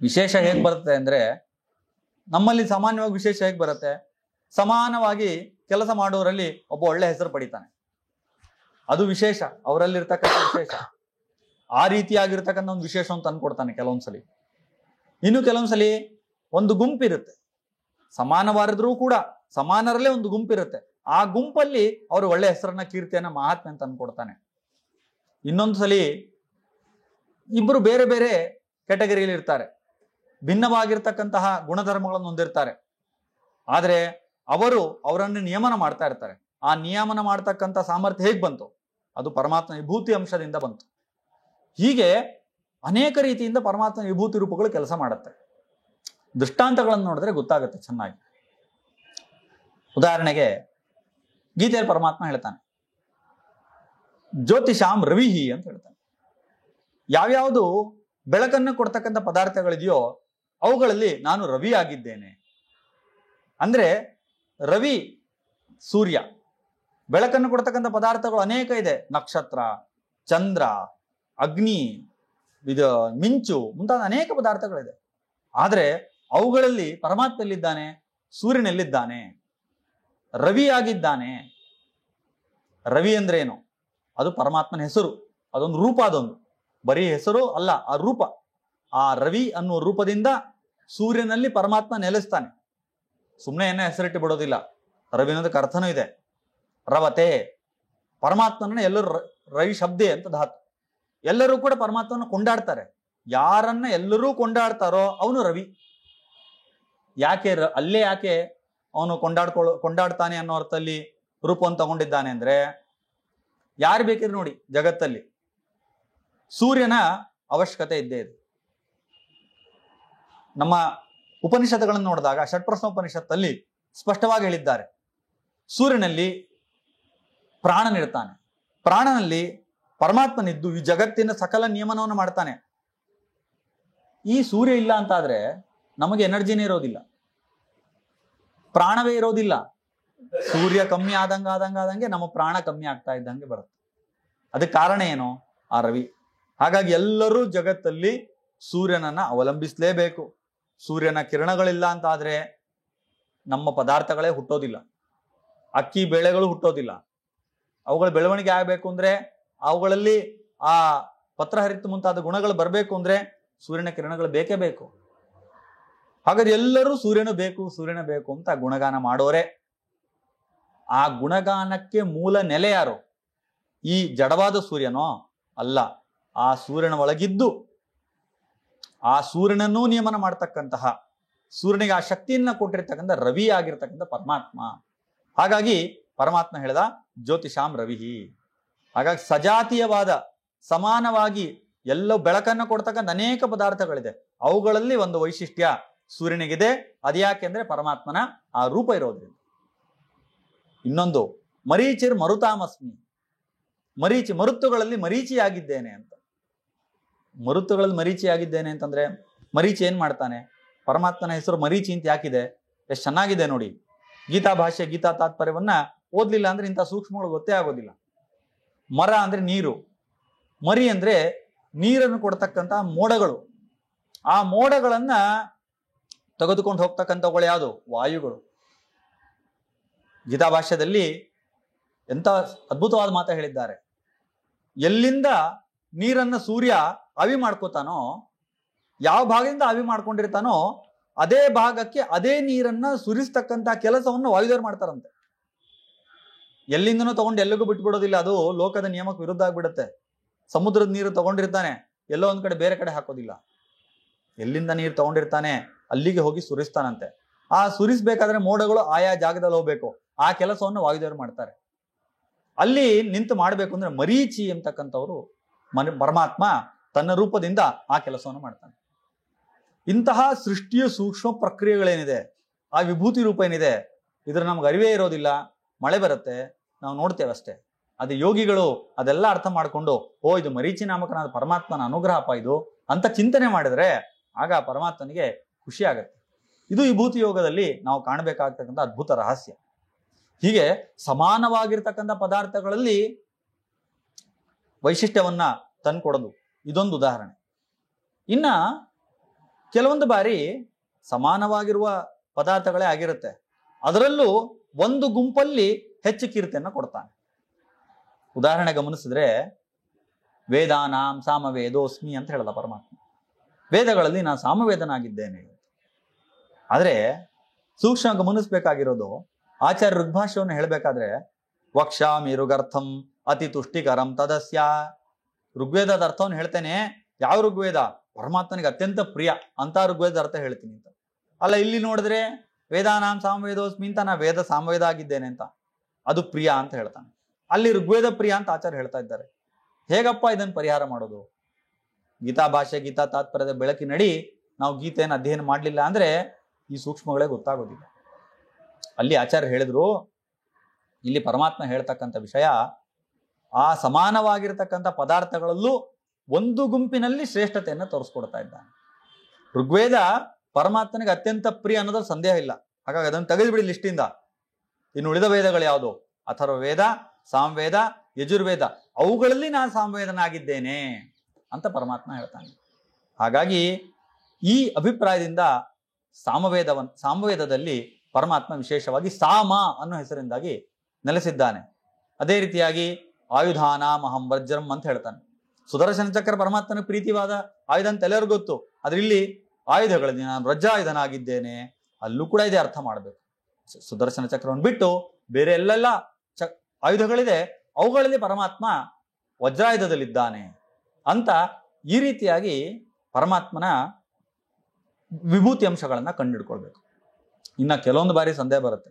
ವಿಶೇಷ ಹೇಗ್ ಬರುತ್ತೆ ಅಂದ್ರೆ, ನಮ್ಮಲ್ಲಿ ಸಾಮಾನ್ಯವಾಗಿ ವಿಶೇಷ ಹೇಗ್ ಬರುತ್ತೆ? ಸಮಾನವಾಗಿ ಕೆಲಸ ಮಾಡುವವರಲ್ಲಿ ಒಬ್ಬ ಒಳ್ಳೆ ಹೆಸರು ಪಡಿತಾನೆ, ಅದು ವಿಶೇಷ, ಅವರಲ್ಲಿರ್ತಕ್ಕಂಥ ವಿಶೇಷ. ಆ ರೀತಿಯಾಗಿರ್ತಕ್ಕಂಥ ಒಂದು ವಿಶೇಷವನ್ನು ತಂದು ಕೊಡ್ತಾನೆ ಕೆಲವೊಂದ್ಸಲಿ. ಇನ್ನು ಕೆಲವೊಂದ್ಸಲಿ ಒಂದು ಗುಂಪಿರುತ್ತೆ, ಸಮಾನವಾರಿದ್ರೂ ಕೂಡ ಸಮಾನರಲ್ಲೇ ಒಂದು ಗುಂಪಿರುತ್ತೆ, ಆ ಗುಂಪಲ್ಲಿ ಅವರು ಒಳ್ಳೆ ಹೆಸರನ್ನ, ಕೀರ್ತಿಯನ್ನ, ಮಹಾತ್ಮೆ ಅಂತ ತಂದ್ಕೊಡ್ತಾನೆ. ಇನ್ನೊಂದು ಸಲಿ ಇಬ್ರು ಬೇರೆ ಬೇರೆ ಕ್ಯಾಟಗರಿಯಲ್ಲಿ ಇರ್ತಾರೆ, ಭಿನ್ನವಾಗಿರ್ತಕ್ಕಂತಹ ಗುಣಧರ್ಮಗಳನ್ನು ಹೊಂದಿರ್ತಾರೆ, ಆದ್ರೆ ಅವರನ್ನು ನಿಯಮನ ಮಾಡ್ತಾ ಇರ್ತಾರೆ. ಆ ನಿಯಮನ ಮಾಡ್ತಕ್ಕಂಥ ಸಾಮರ್ಥ್ಯ ಹೇಗ್ ಬಂತು? ಅದು ಪರಮಾತ್ಮ ವಿಭೂತಿ ಅಂಶದಿಂದ ಬಂತು. ಹೀಗೆ ಅನೇಕ ರೀತಿಯಿಂದ ಪರಮಾತ್ಮ ವಿಭೂತಿ ರೂಪಗಳು ಕೆಲಸ ಮಾಡುತ್ತೆ. ದೃಷ್ಟಾಂತಗಳನ್ನು ನೋಡಿದ್ರೆ ಗೊತ್ತಾಗುತ್ತೆ ಚೆನ್ನಾಗಿ. ಉದಾಹರಣೆಗೆ ಗೀತೆಯಲ್ಲಿ ಪರಮಾತ್ಮ ಹೇಳ್ತಾನೆ, ಜ್ಯೋತಿಷಾಂ ರವಿಹಿ ಅಂತ ಹೇಳ್ತಾನೆ. ಯಾವ್ಯಾವುದು ಬೆಳಕನ್ನು ಕೊಡ್ತಕ್ಕಂಥ ಪದಾರ್ಥಗಳಿದೆಯೋ ಅವುಗಳಲ್ಲಿ ನಾನು ರವಿ ಆಗಿದ್ದೇನೆ. ಅಂದ್ರೆ ರವಿ ಸೂರ್ಯ, ಬೆಳಕನ್ನು ಕೊಡ್ತಕ್ಕಂಥ ಪದಾರ್ಥಗಳು ಅನೇಕ ಇದೆ, ನಕ್ಷತ್ರ, ಚಂದ್ರ, ಅಗ್ನಿ, ಮಿಂಚು ಮುಂತಾದ ಅನೇಕ ಪದಾರ್ಥಗಳಿದೆ. ಆದ್ರೆ ಅವುಗಳಲ್ಲಿ ಪರಮಾತ್ಮ ಎಲ್ಲಿದ್ದಾನೆ? ಸೂರ್ಯನೆಲ್ಲಿದ್ದಾನೆ? ರವಿ ಆಗಿದ್ದಾನೆ. ರವಿ ಅಂದ್ರೆ ಏನು? ಅದು ಪರಮಾತ್ಮನ ಹೆಸರು, ಅದೊಂದು ರೂಪ, ಅದೊಂದು ಬರೀ ಹೆಸರು ಅಲ್ಲ, ಆ ರೂಪ. ಆ ರವಿ ಅನ್ನುವ ರೂಪದಿಂದ ಸೂರ್ಯನಲ್ಲಿ ಪರಮಾತ್ಮ ನೆಲೆಸ್ತಾನೆ. ಸುಮ್ಮನೆ ಏನೋ ಹೆಸರಿಟ್ಟು ಬಿಡೋದಿಲ್ಲ, ರವಿ ಅನ್ನೋದಕ್ಕೆ ಅರ್ಥನೂ ಇದೆ. ರವತೆ, ಪರಮಾತ್ಮನ ಎಲ್ಲರೂ ರವಿ ಶಬ್ದೆ ಅಂತ ಧಾತು. ಎಲ್ಲರೂ ಕೂಡ ಪರಮಾತ್ಮನ ಕೊಂಡಾಡ್ತಾರೆ. ಯಾರನ್ನ ಎಲ್ಲರೂ ಕೊಂಡಾಡ್ತಾರೋ ಅವನು ರವಿ. ಯಾಕೆ ಯಾಕೆ ಅವನು ಕೊಂಡಾಡ್ತಾನೆ ಅನ್ನೋ ಅರ್ಥದಲ್ಲಿ ರೂಪವನ್ನು ತಗೊಂಡಿದ್ದಾನೆ ಅಂದ್ರೆ, ಯಾರು ಬೇಕಿದ್ರೆ ನೋಡಿ, ಜಗತ್ತಲ್ಲಿ ಸೂರ್ಯನ ಅವಶ್ಯಕತೆ ಇದ್ದೇ ಇದೆ. ನಮ್ಮ ಉಪನಿಷತ್ತುಗಳನ್ನು ನೋಡಿದಾಗ ಷಟ್ಪ್ರಶ್ನ ಉಪನಿಷತ್ತಲ್ಲಿ ಸ್ಪಷ್ಟವಾಗಿ ಹೇಳಿದ್ದಾರೆ, ಸೂರ್ಯನಲ್ಲಿ ಪ್ರಾಣನಿರ್ತಾನೆ, ಪ್ರಾಣನಲ್ಲಿ ಪರಮಾತ್ಮನಿದ್ದು ಈ ಜಗತ್ತಿನ ಸಕಲ ನಿಯಮನವನ್ನು ಮಾಡ್ತಾನೆ. ಈ ಸೂರ್ಯ ಇಲ್ಲ ಅಂತಾದ್ರೆ ನಮಗೆ ಎನರ್ಜಿನೇ ಇರೋದಿಲ್ಲ, ಪ್ರಾಣವೇ ಇರೋದಿಲ್ಲ. ಸೂರ್ಯ ಕಮ್ಮಿ ಆದಂಗೆ ನಮ್ಮ ಪ್ರಾಣ ಕಮ್ಮಿ ಆಗ್ತಾ ಇದ್ದಂಗೆ ಬರುತ್ತೆ. ಅದಕ್ಕೆ ಕಾರಣ ಏನು? ಆ ರವಿ. ಹಾಗಾಗಿ ಎಲ್ಲರೂ ಜಗತ್ತಲ್ಲಿ ಸೂರ್ಯನನ್ನ ಅವಲಂಬಿಸಲೇಬೇಕು. ಸೂರ್ಯನ ಕಿರಣಗಳಿಲ್ಲ ಅಂತಾದ್ರೆ ನಮ್ಮ ಪದಾರ್ಥಗಳೇ ಹುಟ್ಟೋದಿಲ್ಲ, ಅಕ್ಕಿ ಬೇಳೆಗಳು ಹುಟ್ಟೋದಿಲ್ಲ. ಅವುಗಳ ಬೆಳವಣಿಗೆ ಆಗಬೇಕು ಅಂದ್ರೆ, ಅವುಗಳಲ್ಲಿ ಆ ಪತ್ರಹರಿತ ಮುಂತಾದ ಗುಣಗಳು ಬರಬೇಕು ಅಂದ್ರೆ ಸೂರ್ಯನ ಕಿರಣಗಳು ಬೇಕೇ ಬೇಕು. ಹಾಗಾದ್ರೆ ಎಲ್ಲರೂ ಸೂರ್ಯನು ಬೇಕು ಅಂತ ಗುಣಗಾನ ಮಾಡೋರೆ. ಆ ಗುಣಗಾನಕ್ಕೆ ಮೂಲ ನೆಲೆ ಯಾರು? ಈ ಜಡವಾದ ಸೂರ್ಯನೋ? ಅಲ್ಲ. ಆ ಸೂರ್ಯನ ಒಳಗಿದ್ದು ಆ ಸೂರ್ಯನನ್ನೂ ನಿಯಮನ ಮಾಡ್ತಕ್ಕಂತಹ, ಸೂರ್ಯನಿಗೆ ಆ ಶಕ್ತಿಯನ್ನ ಕೊಟ್ಟಿರ್ತಕ್ಕಂಥ ರವಿ ಆಗಿರ್ತಕ್ಕಂಥ ಪರಮಾತ್ಮ. ಹಾಗಾಗಿ ಪರಮಾತ್ಮ ಹೇಳ್ದ ಜ್ಯೋತಿಷಾಂ ರವಿಹಿ. ಹಾಗಾಗಿ ಸಜಾತೀಯವಾದ, ಸಮಾನವಾಗಿ ಎಲ್ಲೋ ಬೆಳಕನ್ನು ಕೊಡ್ತಕ್ಕಂಥ ಅನೇಕ ಪದಾರ್ಥಗಳಿದೆ. ಅವುಗಳಲ್ಲಿ ಒಂದು ವೈಶಿಷ್ಟ್ಯ ಸೂರ್ಯನಿಗಿದೆ. ಅದ್ಯಾಕೆ ಅಂದ್ರೆ ಪರಮಾತ್ಮನ ಆ ರೂಪ ಇರೋದ್ರಿಂದ. ಇನ್ನೊಂದು ಮರೀಚಿರ್ ಮರುತಾಮಸ್ಮಿ. ಮರುತ್ತುಗಳಲ್ಲಿ ಮರೀಚಿಯಾಗಿದ್ದೇನೆ ಅಂತ. ಮರುತ್ತುಗಳಲ್ಲಿ ಮರೀಚಿಯಾಗಿದ್ದೇನೆ ಅಂತಂದ್ರೆ ಮರೀಚಿ ಏನ್ ಮಾಡ್ತಾನೆ? ಪರಮಾತ್ಮನ ಹೆಸರು ಮರೀಚಿ ಅಂತ ಯಾಕಿದೆ? ಎಷ್ಟು ಚೆನ್ನಾಗಿದೆ ನೋಡಿ. ಗೀತಾ ಭಾಷ್ಯ, ಗೀತಾ ತಾತ್ಪರ್ಯವನ್ನ ಓದ್ಲಿಲ್ಲ ಅಂದ್ರೆ ಇಂಥ ಸೂಕ್ಷ್ಮಗಳು ಗೊತ್ತೇ ಆಗೋದಿಲ್ಲ. ಮರ ಅಂದ್ರೆ ನೀರು, ಮರಿ ಅಂದ್ರೆ ನೀರನ್ನು ಕೊಡ್ತಕ್ಕಂತಹ ಮೋಡಗಳು. ಆ ಮೋಡಗಳನ್ನ ತೆಗೆದುಕೊಂಡು ಹೋಗ್ತಕ್ಕಂಥವುಗಳು ಯಾವುದು? ವಾಯುಗಳು. ಗೀತಾ ಭಾಷ್ಯದಲ್ಲಿ ಎಂತ ಅದ್ಭುತವಾದ ಮಾತು ಹೇಳಿದ್ದಾರೆ. ಎಲ್ಲಿಂದ ನೀರನ್ನ ಸೂರ್ಯ ಆವಿ ಮಾಡ್ಕೋತಾನೋ, ಯಾವ ಭಾಗದಿಂದ ಆವಿ ಮಾಡ್ಕೊಂಡಿರ್ತಾನೋ ಅದೇ ಭಾಗಕ್ಕೆ ಅದೇ ನೀರನ್ನ ಸುರಿಸ್ತಕ್ಕಂಥ ಕೆಲಸವನ್ನು ವಾಯುದೇವರು ಮಾಡ್ತಾರಂತೆ. ಎಲ್ಲಿಂದನೂ ತಗೊಂಡು ಎಲ್ಲಿಗೂ ಬಿಟ್ಬಿಡೋದಿಲ್ಲ. ಅದು ಲೋಕದ ನಿಯಮಕ್ಕೆ ವಿರುದ್ಧ ಆಗ್ಬಿಡುತ್ತೆ. ಸಮುದ್ರದ ನೀರು ತಗೊಂಡಿರ್ತಾನೆ, ಎಲ್ಲೋ ಒಂದ್ ಕಡೆ ಬೇರೆ ಕಡೆ ಹಾಕೋದಿಲ್ಲ. ಎಲ್ಲಿಂದ ನೀರು ತಗೊಂಡಿರ್ತಾನೆ ಅಲ್ಲಿಗೆ ಹೋಗಿ ಸುರಿಸ್ತಾನಂತೆ. ಆ ಸುರಿಸ್ಬೇಕಾದ್ರೆ ಮೋಡಗಳು ಆಯಾ ಜಾಗದಲ್ಲಿ ಹೋಗ್ಬೇಕು. ಆ ಕೆಲಸವನ್ನು ವಾಯುದೇವರು ಮಾಡ್ತಾರೆ. ಅಲ್ಲಿ ನಿಂತು ಮಾಡ್ಬೇಕು ಅಂದ್ರೆ ಮರೀಚಿ ಎಂತಕ್ಕಂಥವ್ರು ಪರಮಾತ್ಮ ತನ್ನ ರೂಪದಿಂದ ಆ ಕೆಲಸವನ್ನು ಮಾಡ್ತಾನೆ. ಇಂತಹ ಸೃಷ್ಟಿಯ ಸೂಕ್ಷ್ಮ ಪ್ರಕ್ರಿಯೆಗಳೇನಿದೆ, ಆ ವಿಭೂತಿ ರೂಪ ಏನಿದೆ, ಇದ್ರ ನಮ್ಗೆ ಅರಿವೇ ಇರೋದಿಲ್ಲ. ಮಳೆ ಬರುತ್ತೆ, ನಾವು ನೋಡ್ತೇವೆ ಅಷ್ಟೇ. ಅದು ಯೋಗಿಗಳು ಅದೆಲ್ಲ ಅರ್ಥ ಮಾಡ್ಕೊಂಡು, ಓ ಇದು ಮರೀಚಿ ನಾಮಕನಾದ ಪರಮಾತ್ಮನ ಅನುಗ್ರಹಪ ಇದು ಅಂತ ಚಿಂತನೆ ಮಾಡಿದ್ರೆ ಆಗ ಪರಮಾತ್ಮನಿಗೆ ಖುಷಿ ಆಗತ್ತೆ. ಇದು ವಿಭೂತಿ ಯೋಗದಲ್ಲಿ ನಾವು ಕಾಣಬೇಕಾಗ್ತಕ್ಕಂಥ ಅದ್ಭುತ ರಹಸ್ಯ. ಹೀಗೆ ಸಮಾನವಾಗಿರ್ತಕ್ಕಂಥ ಪದಾರ್ಥಗಳಲ್ಲಿ ವೈಶಿಷ್ಟ್ಯವನ್ನ ತಂದ್ಕೊಡೋದು ಇದೊಂದು ಉದಾಹರಣೆ. ಇನ್ನ ಕೆಲವೊಂದು ಬಾರಿ ಸಮಾನವಾಗಿರುವ ಪದಾರ್ಥಗಳೇ ಆಗಿರುತ್ತೆ, ಅದರಲ್ಲೂ ಒಂದು ಗುಂಪಲ್ಲಿ ಹೆಚ್ಚು ಕೀರ್ತಿಯನ್ನ ಕೊಡ್ತಾನೆ. ಉದಾಹರಣೆ ಗಮನಿಸಿದ್ರೆ ವೇದಾನಾಂ ಸಾಮವೇದೋಸ್ಮಿ ಅಂತ ಹೇಳ್ದ ಪರಮಾತ್ಮ. ವೇದಗಳಲ್ಲಿ ನಾನು ಸಾಮವೇದನಾಗಿದ್ದೇನೆ. ಆದ್ರೆ ಸೂಕ್ಷ್ಮ ಗಮನಿಸ್ಬೇಕಾಗಿರೋದು, ಆಚಾರ್ಯ ಋಗ್ಭಾಷ್ಯವನ್ನು ಹೇಳ್ಬೇಕಾದ್ರೆ ವಕ್ಷಾಮಿ ಋಗರ್ಥಂ ಅತಿ ತುಷ್ಟಿಕರಂ ತದಸ್ಯ. ಋಗ್ವೇದದ ಅರ್ಥವನ್ನು ಹೇಳ್ತೇನೆ. ಯಾವ ಋಗ್ವೇದ? ಪರಮಾತ್ಮನಿಗೆ ಅತ್ಯಂತ ಪ್ರಿಯ ಅಂತ ಋಗ್ವೇದದ ಅರ್ಥ ಹೇಳ್ತೀನಿ ಅಂತ. ಅಲ್ಲ, ಇಲ್ಲಿ ನೋಡಿದ್ರೆ ವೇದಾನಾಂ ಸಾಮವೇದೋಸ್ಮಿ ಅಂತ ನಾ ವೇದ ಸಾಮವೇದ ಆಗಿದ್ದೇನೆ ಅಂತ, ಅದು ಪ್ರಿಯ ಅಂತ ಹೇಳ್ತಾನೆ. ಅಲ್ಲಿ ಋಗ್ವೇದ ಪ್ರಿಯ ಅಂತ ಆಚಾರ್ಯ ಹೇಳ್ತಾ ಇದ್ದಾರೆ. ಹೇಗಪ್ಪ ಇದನ್ನು ಪರಿಹಾರ ಮಾಡೋದು? ಗೀತಾ ಭಾಷೆ, ಗೀತಾ ತಾತ್ಪರ್ಯದ ಬೆಳಕಿನಡಿ ನಾವು ಗೀತೆಯನ್ನು ಅಧ್ಯಯನ ಮಾಡಲಿಲ್ಲ ಅಂದ್ರೆ ಈ ಸೂಕ್ಷ್ಮಗಳೇ ಗೊತ್ತಾಗೋದಿಲ್ಲ. ಅಲ್ಲಿ ಆಚಾರ್ಯ ಹೇಳಿದ್ರು, ಇಲ್ಲಿ ಪರಮಾತ್ಮ ಹೇಳ್ತಕ್ಕಂಥ ವಿಷಯ, ಆ ಸಮಾನವಾಗಿರ್ತಕ್ಕಂಥ ಪದಾರ್ಥಗಳಲ್ಲೂ ಒಂದು ಗುಂಪಿನಲ್ಲಿ ಶ್ರೇಷ್ಠತೆಯನ್ನು ತೋರಿಸ್ಕೊಡ್ತಾ ಇದ್ದಾನೆ. ಋಗ್ವೇದ ಪರಮಾತ್ಮನಿಗೆ ಅತ್ಯಂತ ಪ್ರಿಯ ಅನ್ನೋದ್ರಲ್ಲಿ ಸಂದೇಹ ಇಲ್ಲ. ಹಾಗಾಗಿ ಅದನ್ನು ತೆಗೆದುಬಿಡಿ ಲಿಸ್ಟಿಂದ. ಇನ್ನು ಉಳಿದ ವೇದಗಳು ಯಾವುದು? ಅಥರ್ವವೇದ, ಸಾಮವೇದ, ಯಜುರ್ವೇದ, ಅವುಗಳಲ್ಲಿ ನಾನು ಸಾಮವೇದನಾಗಿದ್ದೇನೆ ಅಂತ ಪರಮಾತ್ಮ ಹೇಳ್ತಾನೆ. ಹಾಗಾಗಿ ಈ ಅಭಿಪ್ರಾಯದಿಂದ ಸಾಮವೇದದಲ್ಲಿ ಪರಮಾತ್ಮ ವಿಶೇಷವಾಗಿ ಸಾಮ ಅನ್ನೋ ಹೆಸರಿಂದಾಗಿ ನೆಲೆಸಿದ್ದಾನೆ. ಅದೇ ರೀತಿಯಾಗಿ ಆಯುಧಾನಾಂ ಅಹಂ ವಜ್ರಂ ಅಂತ ಹೇಳ್ತಾನೆ. ಸುದರ್ಶನ ಚಕ್ರ ಪರಮಾತ್ಮನ ಪ್ರೀತಿವಾದ ಆಯುಧ ಅಂತ ಎಲ್ಲರಿಗೂ ಗೊತ್ತು. ಆದ್ರೆ ಇಲ್ಲಿ ಆಯುಧಗಳಲ್ಲಿ ನಾನು ವಜ್ರಾಯುಧನಾಗಿದ್ದೇನೆ, ಅಲ್ಲೂ ಕೂಡ ಇದೆ ಅರ್ಥ ಮಾಡಬೇಕು. ಸುದರ್ಶನ ಚಕ್ರವನ್ನು ಬಿಟ್ಟು ಬೇರೆ ಎಲ್ಲೆಲ್ಲ ಆಯುಧಗಳಿದೆ, ಅವುಗಳಲ್ಲಿ ಪರಮಾತ್ಮ ವಜ್ರಾಯುಧದಲ್ಲಿದ್ದಾನೆ ಅಂತ ಈ ರೀತಿಯಾಗಿ ಪರಮಾತ್ಮನ ವಿಭೂತಿ ಅಂಶಗಳನ್ನ ಕಂಡುಹಿಡ್ಕೊಳ್ಬೇಕು. ಇನ್ನ ಕೆಲವೊಂದು ಬಾರಿ ಸಂದೇಹ ಬರುತ್ತೆ.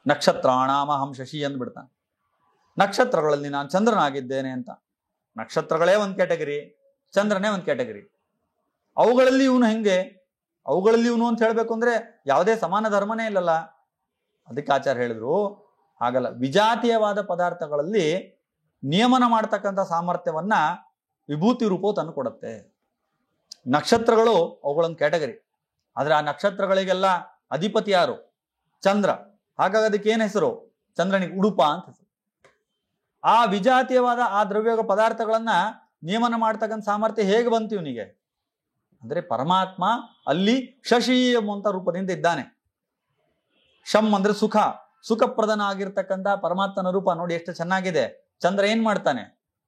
ನಕ್ಷತ್ರಾಣಾಮಹಂ ಶಶಿ ಅಂದ್ಬಿಡ್ತಾನೆ. ನಕ್ಷತ್ರಗಳಲ್ಲಿ ನಾನು ಚಂದ್ರನಾಗಿದ್ದೇನೆ ಅಂತ. ನಕ್ಷತ್ರಗಳೇ ಒಂದು ಕ್ಯಾಟಗರಿ, ಚಂದ್ರನೇ ಒಂದು ಕ್ಯಾಟಗರಿ. ಅವುಗಳಲ್ಲಿ ಇವನು ಹೆಂಗೆ? ಅವುಗಳಲ್ಲಿ ಇವನು ಅಂತ ಹೇಳ್ಬೇಕು ಅಂದ್ರೆ ಯಾವುದೇ ಸಮಾನ ಧರ್ಮನೇ ಇಲ್ಲಲ್ಲ. ಅದಕ್ಕೆ ಆಚಾರ್ಯ ಹೇಳಿದ್ರು, ಹಾಗಲ್ಲ. ವಿಜಾತೀಯವಾದ ಪದಾರ್ಥಗಳಲ್ಲಿ ನಿಯಮನ ಮಾಡ್ತಕ್ಕಂಥ ಸಾಮರ್ಥ್ಯವನ್ನ ವಿಭೂತಿ ರೂಪವು ತಂದು ಕೊಡುತ್ತೆ. ನಕ್ಷತ್ರಗಳು ಅವುಗಳೊಂದು ಕ್ಯಾಟಗರಿ. ಆದ್ರೆ ಆ ನಕ್ಷತ್ರಗಳಿಗೆಲ್ಲ ಅಧಿಪತಿ ಯಾರು? ಚಂದ್ರ. ಹಾಗಾಗಿ ಅದಕ್ಕೆ ಏನ್ ಹೆಸರು? ಚಂದ್ರನಿಗೆ ಉಡುಪ ಅಂತ ಹೆಸರು. ಆ ವಿಜಾತೀಯವಾದ ಆ ದ್ರವ್ಯ ಪದಾರ್ಥಗಳನ್ನ ನಿಯಮನ ಮಾಡ್ತಕ್ಕಂಥ ಸಾಮರ್ಥ್ಯ ಹೇಗೆ ಬಂತು ಇವನಿಗೆ? ಅಂದ್ರೆ ಪರಮಾತ್ಮ ಅಲ್ಲಿ ಶಶಿ ಎಂಬಂತ ರೂಪದಿಂದ ಇದ್ದಾನೆ. ಶಂ ಅಂದ್ರೆ ಸುಖ, ಸುಖಪ್ರದನ ಆಗಿರ್ತಕ್ಕಂಥ ಪರಮಾತ್ಮನ ರೂಪ ನೋಡಿ ಎಷ್ಟು ಚೆನ್ನಾಗಿದೆ. ಚಂದ್ರ ಏನ್ ಮಾಡ್ತಾನೆ?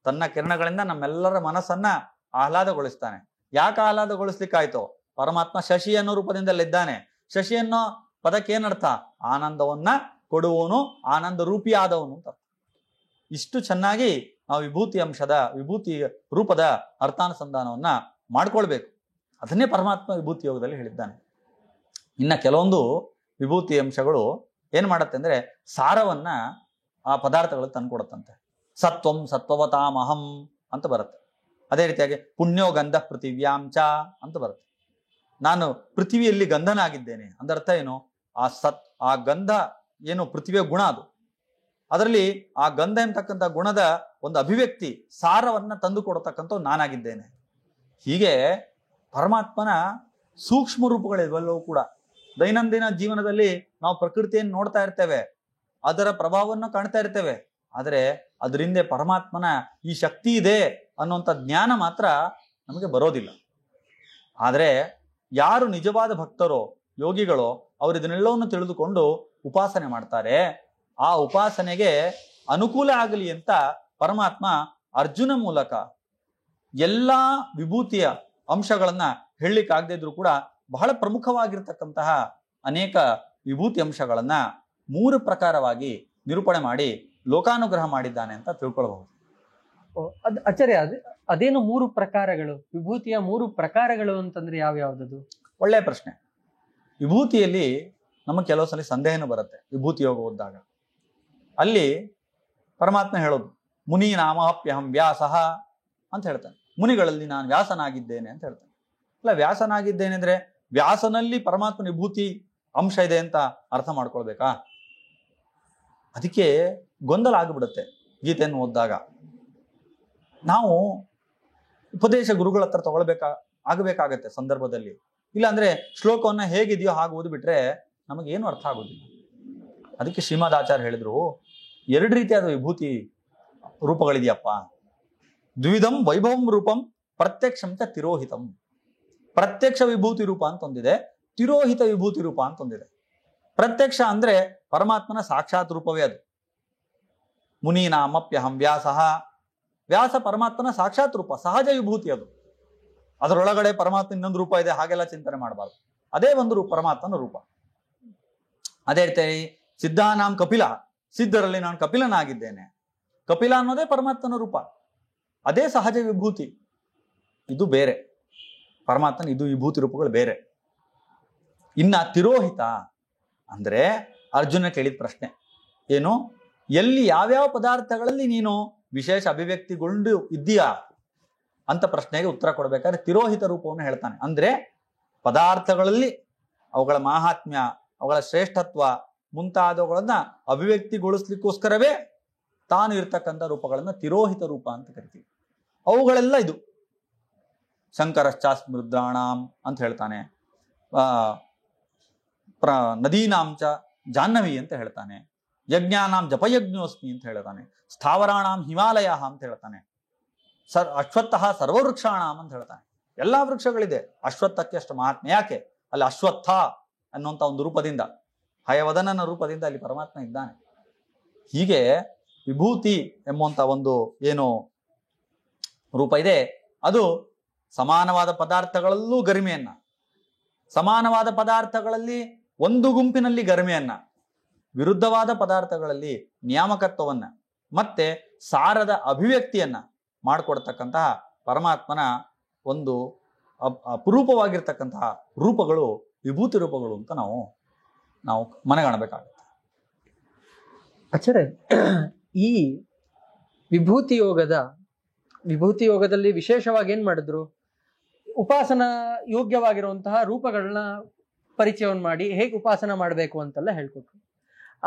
ತನ್ನ ಕಿರಣಗಳಿಂದ ನಮ್ಮೆಲ್ಲರ ಮನಸ್ಸನ್ನ ಆಹ್ಲಾದಗೊಳಿಸ್ತಾನೆ. ಯಾಕೆ ಆಹ್ಲಾದಗೊಳಿಸ್ಲಿಕ್ಕಾಯ್ತು? ಪರಮಾತ್ಮ ಶಶಿ ಅನ್ನೋ ರೂಪದಿಂದಲ್ಲಿದ್ದಾನೆ. ಶಶಿ ಅನ್ನೋ ಪದಕ್ಕೆ ಏನರ್ಥ? ಆನಂದವನ್ನ ಕೊಡುವವನು, ಆನಂದ ರೂಪಿಯಾದವನು ಅಂತ. ಇಷ್ಟು ಚೆನ್ನಾಗಿ ನಾವು ವಿಭೂತಿ ರೂಪದ ಅರ್ಥಾನುಸಂಧಾನವನ್ನ ಮಾಡ್ಕೊಳ್ಬೇಕು. ಅದನ್ನೇ ಪರಮಾತ್ಮ ವಿಭೂತಿ ಯೋಗದಲ್ಲಿ ಹೇಳಿದ್ದಾನೆ. ಇನ್ನ ಕೆಲವೊಂದು ವಿಭೂತಿ ಅಂಶಗಳು ಏನ್ ಮಾಡತ್ತೆ ಅಂದ್ರೆ ಸಾರವನ್ನ ಆ ಪದಾರ್ಥಗಳು ತಂದ್ಕೊಡತ್ತಂತೆ. ಸತ್ವಂ ಸತ್ವವತಾಮಹಂ ಅಂತ ಬರುತ್ತೆ. ಅದೇ ರೀತಿಯಾಗಿ ಪುಣ್ಯೋ ಗಂಧ ಪೃಥಿವ್ಯಾಂಚ ಅಂತ ಬರುತ್ತೆ. ನಾನು ಪೃಥ್ವಿಯಲ್ಲಿ ಗಂಧನಾಗಿದ್ದೇನೆ ಅಂದರ್ಥ ಏನು? ಆ ಗಂಧ ಏನು ಪೃಥ್ವಿಯ ಗುಣ, ಅದರಲ್ಲಿ ಆ ಗಂಧ ಎಂತಕ್ಕಂಥ ಗುಣದ ಒಂದು ಅಭಿವ್ಯಕ್ತಿ ಸಾರವನ್ನ ತಂದು ಕೊಡತಕ್ಕಂಥ ನಾನಾಗಿದ್ದೇನೆ. ಹೀಗೆ ಪರಮಾತ್ಮನ ಸೂಕ್ಷ್ಮ ರೂಪಗಳಿವೆಲ್ಲವೂ ಕೂಡ ದೈನಂದಿನ ಜೀವನದಲ್ಲಿ ನಾವು ಪ್ರಕೃತಿಯನ್ನು ನೋಡ್ತಾ ಇರ್ತೇವೆ, ಅದರ ಪ್ರಭಾವವನ್ನು ಕಾಣ್ತಾ ಇರ್ತೇವೆ. ಆದರೆ ಅದರಿಂದ ಪರಮಾತ್ಮನ ಈ ಶಕ್ತಿ ಇದೆ ಅನ್ನುವಂಥ ಜ್ಞಾನ ಮಾತ್ರ ನಮಗೆ ಬರೋದಿಲ್ಲ. ಆದರೆ ಯಾರು ನಿಜವಾದ ಭಕ್ತರೋ ಯೋಗಿಗಳೋ ಅವರು ಇದನ್ನೆಲ್ಲವನ್ನು ತಿಳಿದುಕೊಂಡು ಉಪಾಸನೆ ಮಾಡ್ತಾರೆ. ಆ ಉಪಾಸನೆಗೆ ಅನುಕೂಲ ಆಗಲಿ ಅಂತ ಪರಮಾತ್ಮ ಅರ್ಜುನ ಮೂಲಕ ಎಲ್ಲಾ ವಿಭೂತಿಯ ಅಂಶಗಳನ್ನ ಹೇಳಲಿಕ್ಕಾಗದೇ ಇದ್ರೂ ಕೂಡ ಬಹಳ ಪ್ರಮುಖವಾಗಿರ್ತಕ್ಕಂತಹ ಅನೇಕ ವಿಭೂತಿ ಅಂಶಗಳನ್ನ 3 ಪ್ರಕಾರವಾಗಿ ನಿರೂಪಣೆ ಮಾಡಿ ಲೋಕಾನುಗ್ರಹ ಮಾಡಿದ್ದಾನೆ ಅಂತ ತಿಳ್ಕೊಳ್ಬಹುದು. ಆಚಾರ್ಯ, ಅದೇನು 3 ಪ್ರಕಾರಗಳು? ವಿಭೂತಿಯ 3 ಪ್ರಕಾರಗಳು ಅಂತಂದ್ರೆ ಯಾವ್ಯಾವ್ದದು? ಒಳ್ಳೆಯ ಪ್ರಶ್ನೆ. ವಿಭೂತಿಯಲ್ಲಿ ನಮಗೆ ಕೆಲವು ಸಲ ಸಂದೇಹನೂ ಬರುತ್ತೆ. ವಿಭೂತಿ ಯೋಗ ಓದಿದಾಗ ಅಲ್ಲಿ ಪರಮಾತ್ಮ ಹೇಳೋದು ಮುನಿ ನಾಮಾಪ್ಯಹಂ ವ್ಯಾಸಃ ಅಂತ ಹೇಳ್ತಾನೆ. ಮುನಿಗಳಲ್ಲಿ ನಾನು ವ್ಯಾಸನಾಗಿದ್ದೇನೆ ಅಂತ ಹೇಳ್ತಾನೆ. ಅಲ್ಲ, ವ್ಯಾಸನಾಗಿದ್ದೇನೆ ಅಂದ್ರೆ ವ್ಯಾಸನಲ್ಲಿ ಪರಮಾತ್ಮನ ವಿಭೂತಿ ಅಂಶ ಇದೆ ಅಂತ ಅರ್ಥ ಮಾಡ್ಕೊಳ್ಬೇಕಾ? ಅದಕ್ಕೆ ಗೊಂದಲ ಆಗಿಬಿಡುತ್ತೆ. ಗೀತೆಯನ್ನು ಓದಿದಾಗ ನಾವು ಉಪದೇಶ ಗುರುಗಳ ಹತ್ರ ಆಗಬೇಕಾಗತ್ತೆ ಸಂದರ್ಭದಲ್ಲಿ. ಇಲ್ಲಾಂದ್ರೆ ಶ್ಲೋಕವನ್ನ ಹೇಗಿದೆಯೋ ಹಾಗೆ ಓದ್ಬಿಟ್ರೆ ನಮಗೇನು ಅರ್ಥ ಆಗೋದಿಲ್ಲ. ಅದಕ್ಕೆ ಶ್ರೀಮದ್ ಆಚಾರ್ಯ ಹೇಳಿದ್ರು, 2 ರೀತಿಯಾದ ವಿಭೂತಿ ರೂಪಗಳಿದೆಯಪ್ಪ. ದ್ವಿಧಂ ವೈಭವಂ ರೂಪಂ ಪ್ರತ್ಯಕ್ಷಂ ಚ ತಿರೋಹಿತಂ. ಪ್ರತ್ಯಕ್ಷ ವಿಭೂತಿ ರೂಪ ಅಂತ ಒಂದಿದೆ, ತಿರೋಹಿತ ವಿಭೂತಿ ರೂಪ ಅಂತ ಒಂದಿದೆ. ಪ್ರತ್ಯಕ್ಷ ಅಂದ್ರೆ ಪರಮಾತ್ಮನ ಸಾಕ್ಷಾತ್ ರೂಪವೇ ಅದು. ಮುನೀನಾಮಪ್ಯಹಂ ವ್ಯಾಸಃ, ವ್ಯಾಸ ಪರಮಾತ್ಮನ ಸಾಕ್ಷಾತ್ ರೂಪ, ಸಹಜ ವಿಭೂತಿ ಅದು. ಅದರೊಳಗಡೆ ಪರಮಾತ್ಮ ಇನ್ನೊಂದು ರೂಪ ಇದೆ ಹಾಗೆಲ್ಲ ಚಿಂತನೆ ಮಾಡಬಾರ್ದು. ಅದೇ ಒಂದು ರೂಪ, ಪರಮಾತ್ಮನ ರೂಪ. ಅದೇ ರೀತಿ ಸಿದ್ಧಾನಾಂ ಕಪಿಲ, ಸಿದ್ಧರಲ್ಲಿ ನಾನು ಕಪಿಲನಾಗಿದ್ದೇನೆ. ಕಪಿಲ ಅನ್ನೋದೇ ಪರಮಾತ್ಮನ ರೂಪ, ಅದೇ ಸಹಜ ವಿಭೂತಿ. ಇದು ಬೇರೆ, ಪರಮಾತ್ಮನ ಇದು ವಿಭೂತಿ ರೂಪಗಳು ಬೇರೆ. ಇನ್ನ ತಿರೋಹಿತ ಅಂದ್ರೆ ಅರ್ಜುನ ಕೇಳಿದ ಪ್ರಶ್ನೆ ಏನು? ಎಲ್ಲಿ ಯಾವ್ಯಾವ ಪದಾರ್ಥಗಳಲ್ಲಿ ನೀನು ವಿಶೇಷ ಅಭಿವ್ಯಕ್ತಿಗೊಂಡು ಇದ್ದೀಯಾ ಅಂತ ಪ್ರಶ್ನೆಗೆ ಉತ್ತರ ಕೊಡ್ಬೇಕಾದ್ರೆ ತಿರೋಹಿತ ರೂಪವನ್ನು ಹೇಳ್ತಾನೆ. ಅಂದ್ರೆ ಪದಾರ್ಥಗಳಲ್ಲಿ ಅವುಗಳ ಮಾಹಾತ್ಮ್ಯ, ಅವುಗಳ ಶ್ರೇಷ್ಠತ್ವ ಮುಂತಾದವುಗಳನ್ನ ಅಭಿವ್ಯಕ್ತಿಗೊಳಿಸ್ಲಿಕ್ಕೋಸ್ಕರವೇ ತಾನು ಇರ್ತಕ್ಕಂಥ ರೂಪಗಳನ್ನ ತಿರೋಹಿತ ರೂಪ ಅಂತ ಕರಿತೀವಿ. ಅವುಗಳೆಲ್ಲ ಇದು ಶಂಕರಶ್ಚಾಸ್ಮೃದ್ರಾಣಾಂ ಅಂತ ಹೇಳ್ತಾನೆ, ನದೀನಾಂಚ ಜಾಹ್ನವಿ ಅಂತ ಹೇಳ್ತಾನೆ, ಯಜ್ಞಾನಾಂ ಜಪಯಜ್ಞೋಸ್ಮಿ ಅಂತ ಹೇಳ್ತಾನೆ, ಸ್ಥಾವರಾಣಾಂ ಹಿಮಾಲಯ ಅಂತ ಹೇಳ್ತಾನೆ, ಅಶ್ವತ್ಥಃ ಸರ್ವವೃಕ್ಷಾಣಾಂ ಅಂತ ಹೇಳ್ತಾನೆ. ಎಲ್ಲಾ ವೃಕ್ಷಗಳಿದೆ. ಅಶ್ವತ್ಥಕ್ಕೆ ಅಷ್ಟು ಮಹಾತ್ಮೆ ಯಾಕೆ? ಅಲ್ಲಿ ಅಶ್ವತ್ಥ ಅನ್ನುವಂಥ ಒಂದು ರೂಪದಿಂದ, ಹಯವದನನ ರೂಪದಿಂದ ಅಲ್ಲಿ ಪರಮಾತ್ಮ ಇದ್ದಾನೆ. ಹೀಗೆ ವಿಭೂತಿ ಎಂಬುವಂತ ಒಂದು ಏನು ರೂಪ ಇದೆ, ಅದು ಸಮಾನವಾದ ಪದಾರ್ಥಗಳಲ್ಲೂ ಗರಿಮೆಯನ್ನ, ಸಮಾನವಾದ ಪದಾರ್ಥಗಳಲ್ಲಿ ಒಂದು ಗುಂಪಿನಲ್ಲಿ ಗರಿಮೆಯನ್ನ, ವಿರುದ್ಧವಾದ ಪದಾರ್ಥಗಳಲ್ಲಿ ನಿಯಾಮಕತ್ವವನ್ನ, ಮತ್ತೆ ಸಾರದ ಅಭಿವ್ಯಕ್ತಿಯನ್ನ ಮಾಡಿಕೊಡ್ತಕ್ಕಂತಹ ಪರಮಾತ್ಮನ ಒಂದು ಅಪರೂಪವಾಗಿರ್ತಕ್ಕಂತಹ ರೂಪಗಳು ವಿಭೂತಿ ರೂಪಗಳು ಅಂತ ನಾವು ಮನಗಾಣಬೇಕಾಗುತ್ತೆ. ಆಚಾರ್ಯ, ಈ ವಿಭೂತಿ ಯೋಗದಲ್ಲಿ ವಿಶೇಷವಾಗಿ ಏನ್ ಮಾಡಿದ್ರು? ಉಪಾಸನ ಯೋಗ್ಯವಾಗಿರುವಂತಹ ರೂಪಗಳನ್ನ ಪರಿಚಯವನ್ನು ಮಾಡಿ ಹೇಗೆ ಉಪಾಸನ ಮಾಡಬೇಕು ಅಂತೆಲ್ಲ ಹೇಳ್ಕೊಟ್ರು.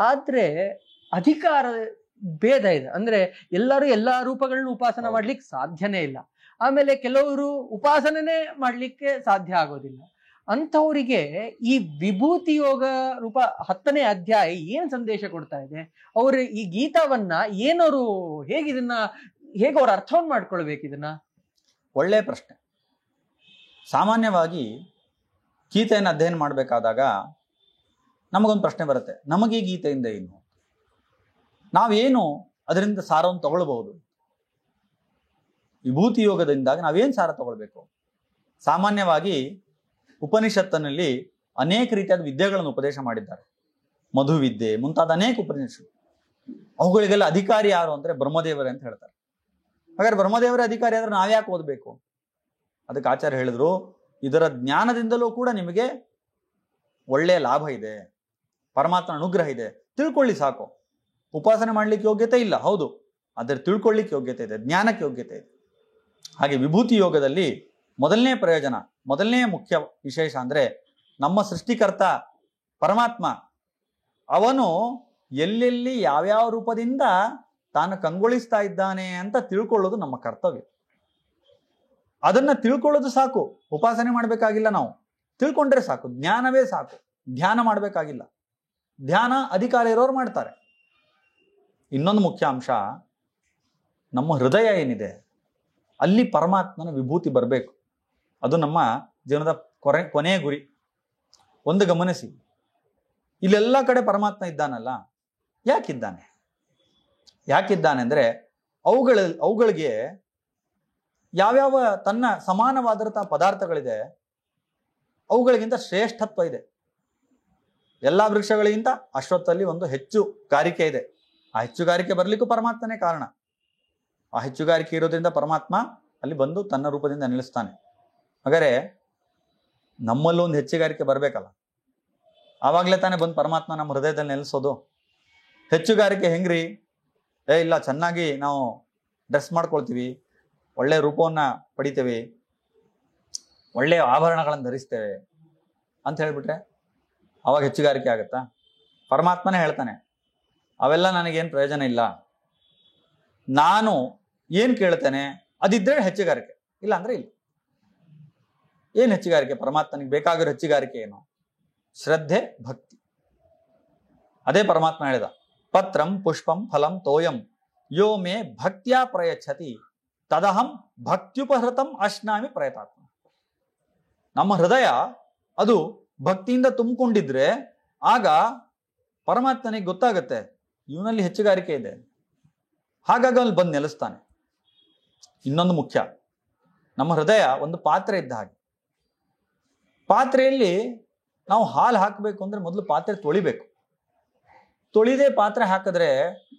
ಆದ್ರೆ ಅಧಿಕಾರ ಭೇದ ಇದೆ. ಅಂದ್ರೆ ಎಲ್ಲರೂ ಎಲ್ಲಾ ರೂಪಗಳನ್ನ ಉಪಾಸನ ಮಾಡ್ಲಿಕ್ಕೆ ಸಾಧ್ಯನೇ ಇಲ್ಲ. ಆಮೇಲೆ ಕೆಲವರು ಉಪಾಸನೆ ಮಾಡ್ಲಿಕ್ಕೆ ಸಾಧ್ಯ ಆಗೋದಿಲ್ಲ. ಅಂಥವರಿಗೆ ಈ ವಿಭೂತಿ ಯೋಗ ರೂಪ 10ನೇ ಅಧ್ಯಾಯ ಏನ್ ಸಂದೇಶ ಕೊಡ್ತಾ ಇದೆ? ಅವರು ಈ ಗೀತಾವನ್ನ ಏನವರು ಹೇಗೆ ಅವ್ರ ಅರ್ಥವನ್ನು ಮಾಡ್ಕೊಳ್ಬೇಕು ಇದನ್ನ? ಒಳ್ಳೆಯ ಪ್ರಶ್ನೆ. ಸಾಮಾನ್ಯವಾಗಿ ಗೀತೆಯನ್ನು ಅಧ್ಯಯನ ಮಾಡಬೇಕಾದಾಗ ನಮಗೊಂದು ಪ್ರಶ್ನೆ ಬರುತ್ತೆ, ನಮಗೆ ಗೀತೆಯಿಂದ ಏನು, ನಾವೇನು ಅದರಿಂದ ಸಾರವನ್ನು ತಗೊಳ್ಬಹುದು? ವಿಭೂತಿ ಯೋಗದಿಂದಾಗ ನಾವೇನು ಸಾರ ತಗೊಳ್ಬೇಕು? ಸಾಮಾನ್ಯವಾಗಿ ಉಪನಿಷತ್ತಿನಲ್ಲಿ ಅನೇಕ ರೀತಿಯಾದ ವಿದ್ಯೆಗಳನ್ನು ಉಪದೇಶ ಮಾಡಿದ್ದಾರೆ. ಮಧುವಿದ್ಯೆ ಮುಂತಾದ ಅನೇಕ ಉಪನಿಷತ್ತು. ಅವುಗಳಿಗೆಲ್ಲ ಅಧಿಕಾರಿ ಯಾರು ಅಂದ್ರೆ ಬ್ರಹ್ಮದೇವರೇ ಅಂತ ಹೇಳ್ತಾರೆ. ಹಾಗಾದ್ರೆ ಬ್ರಹ್ಮದೇವರೇ ಅಧಿಕಾರಿ ಆದ್ರೆ ನಾವ್ಯಾಕೆ ಓದಬೇಕು? ಅದಕ್ಕೆ ಆಚಾರ್ಯ ಹೇಳಿದ್ರು, ಇದರ ಜ್ಞಾನದಿಂದಲೂ ಕೂಡ ನಿಮಗೆ ಒಳ್ಳೆಯ ಲಾಭ ಇದೆ, ಪರಮಾತ್ಮನ ಅನುಗ್ರಹ ಇದೆ, ತಿಳ್ಕೊಳ್ಳಿ ಸಾಕು. ಉಪಾಸನೆ ಮಾಡ್ಲಿಕ್ಕೆ ಯೋಗ್ಯತೆ ಇಲ್ಲ, ಹೌದು, ಆದರೆ ತಿಳ್ಕೊಳ್ಳಿಕ್ಕೆ ಯೋಗ್ಯತೆ ಇದೆ, ಜ್ಞಾನಕ್ಕೆ ಯೋಗ್ಯತೆ ಇದೆ. ಹಾಗೆ ವಿಭೂತಿ ಯೋಗದಲ್ಲಿ ಮೊದಲನೇ ಪ್ರಯೋಜನ, ಮೊದಲನೇ ಮುಖ್ಯ ವಿಶೇಷ ಅಂದ್ರೆ ನಮ್ಮ ಸೃಷ್ಟಿಕರ್ತ ಪರಮಾತ್ಮ ಅವನು ಎಲ್ಲೆಲ್ಲಿ ಯಾವ್ಯಾವ ರೂಪದಿಂದ ತಾನು ಕಂಗೊಳಿಸ್ತಾ ಇದ್ದಾನೆ ಅಂತ ತಿಳ್ಕೊಳ್ಳೋದು ನಮ್ಮ ಕರ್ತವ್ಯ. ಅದನ್ನ ತಿಳ್ಕೊಳ್ಳೋದು ಸಾಕು, ಉಪಾಸನೆ ಮಾಡಬೇಕಾಗಿಲ್ಲ. ನಾವು ತಿಳ್ಕೊಂಡ್ರೆ ಸಾಕು, ಜ್ಞಾನವೇ ಸಾಕು, ಧ್ಯಾನ ಮಾಡಬೇಕಾಗಿಲ್ಲ. ಧ್ಯಾನ ಅಧಿಕಾರ ಇರೋರು ಮಾಡ್ತಾರೆ. ಇನ್ನೊಂದು ಮುಖ್ಯ ಅಂಶ, ನಮ್ಮ ಹೃದಯ ಏನಿದೆ ಅಲ್ಲಿ ಪರಮಾತ್ಮನ ವಿಭೂತಿ ಬರಬೇಕು. ಅದು ನಮ್ಮ ಜೀವನದ ಕೊನೆಯ ಗುರಿ. ಒಂದು ಗಮನಿಸಿ, ಇಲ್ಲೆಲ್ಲ ಕಡೆ ಪರಮಾತ್ಮ ಇದ್ದಾನಲ್ಲ, ಯಾಕಿದ್ದಾನೆ ಅಂದ್ರೆ ಅವುಗಳಿಗೆ ಯಾವ್ಯಾವ ತನ್ನ ಸಮಾನವಾದಂತಹ ಪದಾರ್ಥಗಳಿದೆ ಅವುಗಳಿಗಿಂತ ಶ್ರೇಷ್ಠತ್ವ ಇದೆ. ಎಲ್ಲಾ ವೃಕ್ಷಗಳಿಗಿಂತ ಅಶ್ವತ್ಥಲ್ಲಿ ಒಂದು ಹೆಚ್ಚುಗಾರಿಕೆ ಇದೆ. ಆ ಹೆಚ್ಚುಗಾರಿಕೆ ಬರ್ಲಿಕ್ಕೂ ಪರಮಾತ್ಮನೇ ಕಾರಣ. ಆ ಹೆಚ್ಚುಗಾರಿಕೆ ಇರೋದ್ರಿಂದ ಪರಮಾತ್ಮ ಅಲ್ಲಿ ಬಂದು ತನ್ನ ರೂಪದಿಂದ ನಿಲ್ಲಿಸ್ತಾನೆ. ಹಾಗಾದ್ರೆ ನಮ್ಮಲ್ಲೂ ಒಂದು ಹೆಚ್ಚುಗಾರಿಕೆ ಬರ್ಬೇಕಲ್ಲ, ಆವಾಗಲೇ ತಾನೇ ಬಂದು ಪರಮಾತ್ಮ ನಮ್ಮ ಹೃದಯದಲ್ಲಿ ನೆಲೆಸೋದು. ಹೆಚ್ಚುಗಾರಿಕೆ ಹೆಂಗ್ರಿ? ಇಲ್ಲ, ಚೆನ್ನಾಗಿ ನಾವು ಡ್ರೆಸ್ ಮಾಡ್ಕೊಳ್ತೀವಿ, ಒಳ್ಳೆ ರೂಪವನ್ನ ಪಡಿತೇವೆ, ಒಳ್ಳೆಯ ಆಭರಣಗಳನ್ನು ಧರಿಸ್ತೇವೆ ಅಂತ ಹೇಳ್ಬಿಟ್ರೆ ಅವಾಗ ಹೆಚ್ಚುಗಾರಿಕೆ ಆಗತ್ತಾ? ಪರಮಾತ್ಮನೇ ಹೇಳ್ತಾನೆ, ಅವೆಲ್ಲ ನನಗೇನು ಪ್ರಯೋಜನ ಇಲ್ಲ, ನಾನು ಏನು ಕೇಳ್ತೇನೆ ಅದಿದ್ರೆ ಹೆಚ್ಚುಗಾರಿಕೆ, ಇಲ್ಲ ಅಂದ್ರೆ ಇಲ್ಲ. ಏನು ಹೆಚ್ಚುಗಾರಿಕೆ? ಪರಮಾತ್ಮನಿಗೆ ಬೇಕಾಗಿರೋ ಹೆಚ್ಚುಗಾರಿಕೆ ಏನು? ಶ್ರದ್ಧೆ, ಭಕ್ತಿ. ಅದೇ ಪರಮಾತ್ಮ ಹೇಳಿದ, ಪತ್ರಂ ಪುಷ್ಪಂ ಫಲಂ ತೋಯಂ ಯೋ ಮೇ ಭಕ್ತ್ಯಾ ಪ್ರಯಚ್ಛತಿ ತದಹಂ ಭಕ್ತ್ಯುಪಹೃತಂ ಅಶ್ನಾಮಿ ಪ್ರಯತಾತ್ಮ. ನಮ್ಮ ಹೃದಯ ಅದು ಭಕ್ತಿಯಿಂದ ತುಂಬಿಕೊಂಡಿದ್ರೆ ಆಗ ಪರಮಾತ್ಮನಿಗೆ ಗೊತ್ತಾಗತ್ತೆ ಇವನಲ್ಲಿ ಹೆಚ್ಚುಗಾರಿಕೆ ಇದೆ, ಹಾಗಾಗಿ ಅಲ್ಲಿ ಬಂದು ನೆಲೆಸ್ತಾನೆ. ಇನ್ನೊಂದು ಮುಖ್ಯ, ನಮ್ಮ ಹೃದಯ ಒಂದು ಪಾತ್ರೆ ಇದ್ದ ಹಾಗೆ. ಪಾತ್ರೆಯಲ್ಲಿ ನಾವು ಹಾಲು ಹಾಕಬೇಕು ಅಂದ್ರೆ ಮೊದಲು ಪಾತ್ರೆ ತೊಳಿಬೇಕು. ತೊಳಿದೇ ಪಾತ್ರೆ ಹಾಕಿದ್ರೆ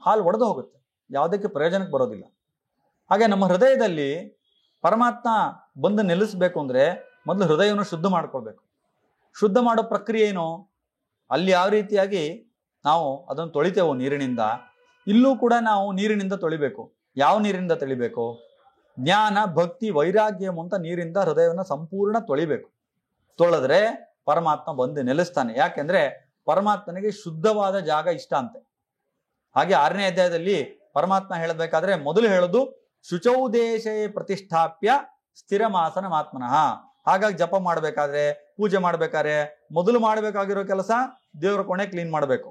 ಹಾಲು ಒಡೆದು ಹೋಗುತ್ತೆ, ಯಾವುದಕ್ಕೆ ಪ್ರಯೋಜನಕ್ಕೆ ಬರೋದಿಲ್ಲ. ಹಾಗೆ ನಮ್ಮ ಹೃದಯದಲ್ಲಿ ಪರಮಾತ್ಮ ಬಂದು ನೆಲೆಸ್ಬೇಕು ಅಂದ್ರೆ ಮೊದಲು ಹೃದಯವನ್ನು ಶುದ್ಧ ಮಾಡ್ಕೊಳ್ಬೇಕು. ಶುದ್ಧ ಮಾಡೋ ಪ್ರಕ್ರಿಯೆ ಏನು? ಅಲ್ಲಿ ಯಾವ ರೀತಿಯಾಗಿ ನಾವು ಅದನ್ನು ತೊಳಿತೇವೋ ನೀರಿನಿಂದ, ಇಲ್ಲೂ ಕೂಡ ನಾವು ನೀರಿನಿಂದ ತೊಳಿಬೇಕು. ಯಾವ ನೀರಿನಿಂದ ತೊಳಿಬೇಕು? ಜ್ಞಾನ, ಭಕ್ತಿ, ವೈರಾಗ್ಯ ಅಂತ ನೀರಿಂದ ಹೃದಯವನ್ನು ಸಂಪೂರ್ಣ ತೊಳಿಬೇಕು. ತೊಳೆದ್ರೆ ಪರಮಾತ್ಮ ಬಂದು ನೆಲೆಸ್ತಾನೆ. ಯಾಕೆಂದ್ರೆ ಪರಮಾತ್ಮನಿಗೆ ಶುದ್ಧವಾದ ಜಾಗ ಇಷ್ಟ ಅಂತೆ. ಹಾಗೆ 6ನೇ ಅಧ್ಯಾಯದಲ್ಲಿ ಪರಮಾತ್ಮ ಹೇಳಬೇಕಾದ್ರೆ ಮೊದಲು ಹೇಳೋದು ಶುಚೌದೇಶೇ ಪ್ರತಿಷ್ಠಾಪ್ಯ ಸ್ಥಿರಮಾಸನ ಮಾತ್ಮನಃ. ಹಾಗಾಗಿ ಜಪ ಮಾಡ್ಬೇಕಾದ್ರೆ, ಪೂಜೆ ಮಾಡ್ಬೇಕಾದ್ರೆ ಮೊದಲು ಮಾಡ್ಬೇಕಾಗಿರೋ ಕೆಲಸ ದೇವ್ರ ಕೋಣೆ ಕ್ಲೀನ್ ಮಾಡ್ಬೇಕು.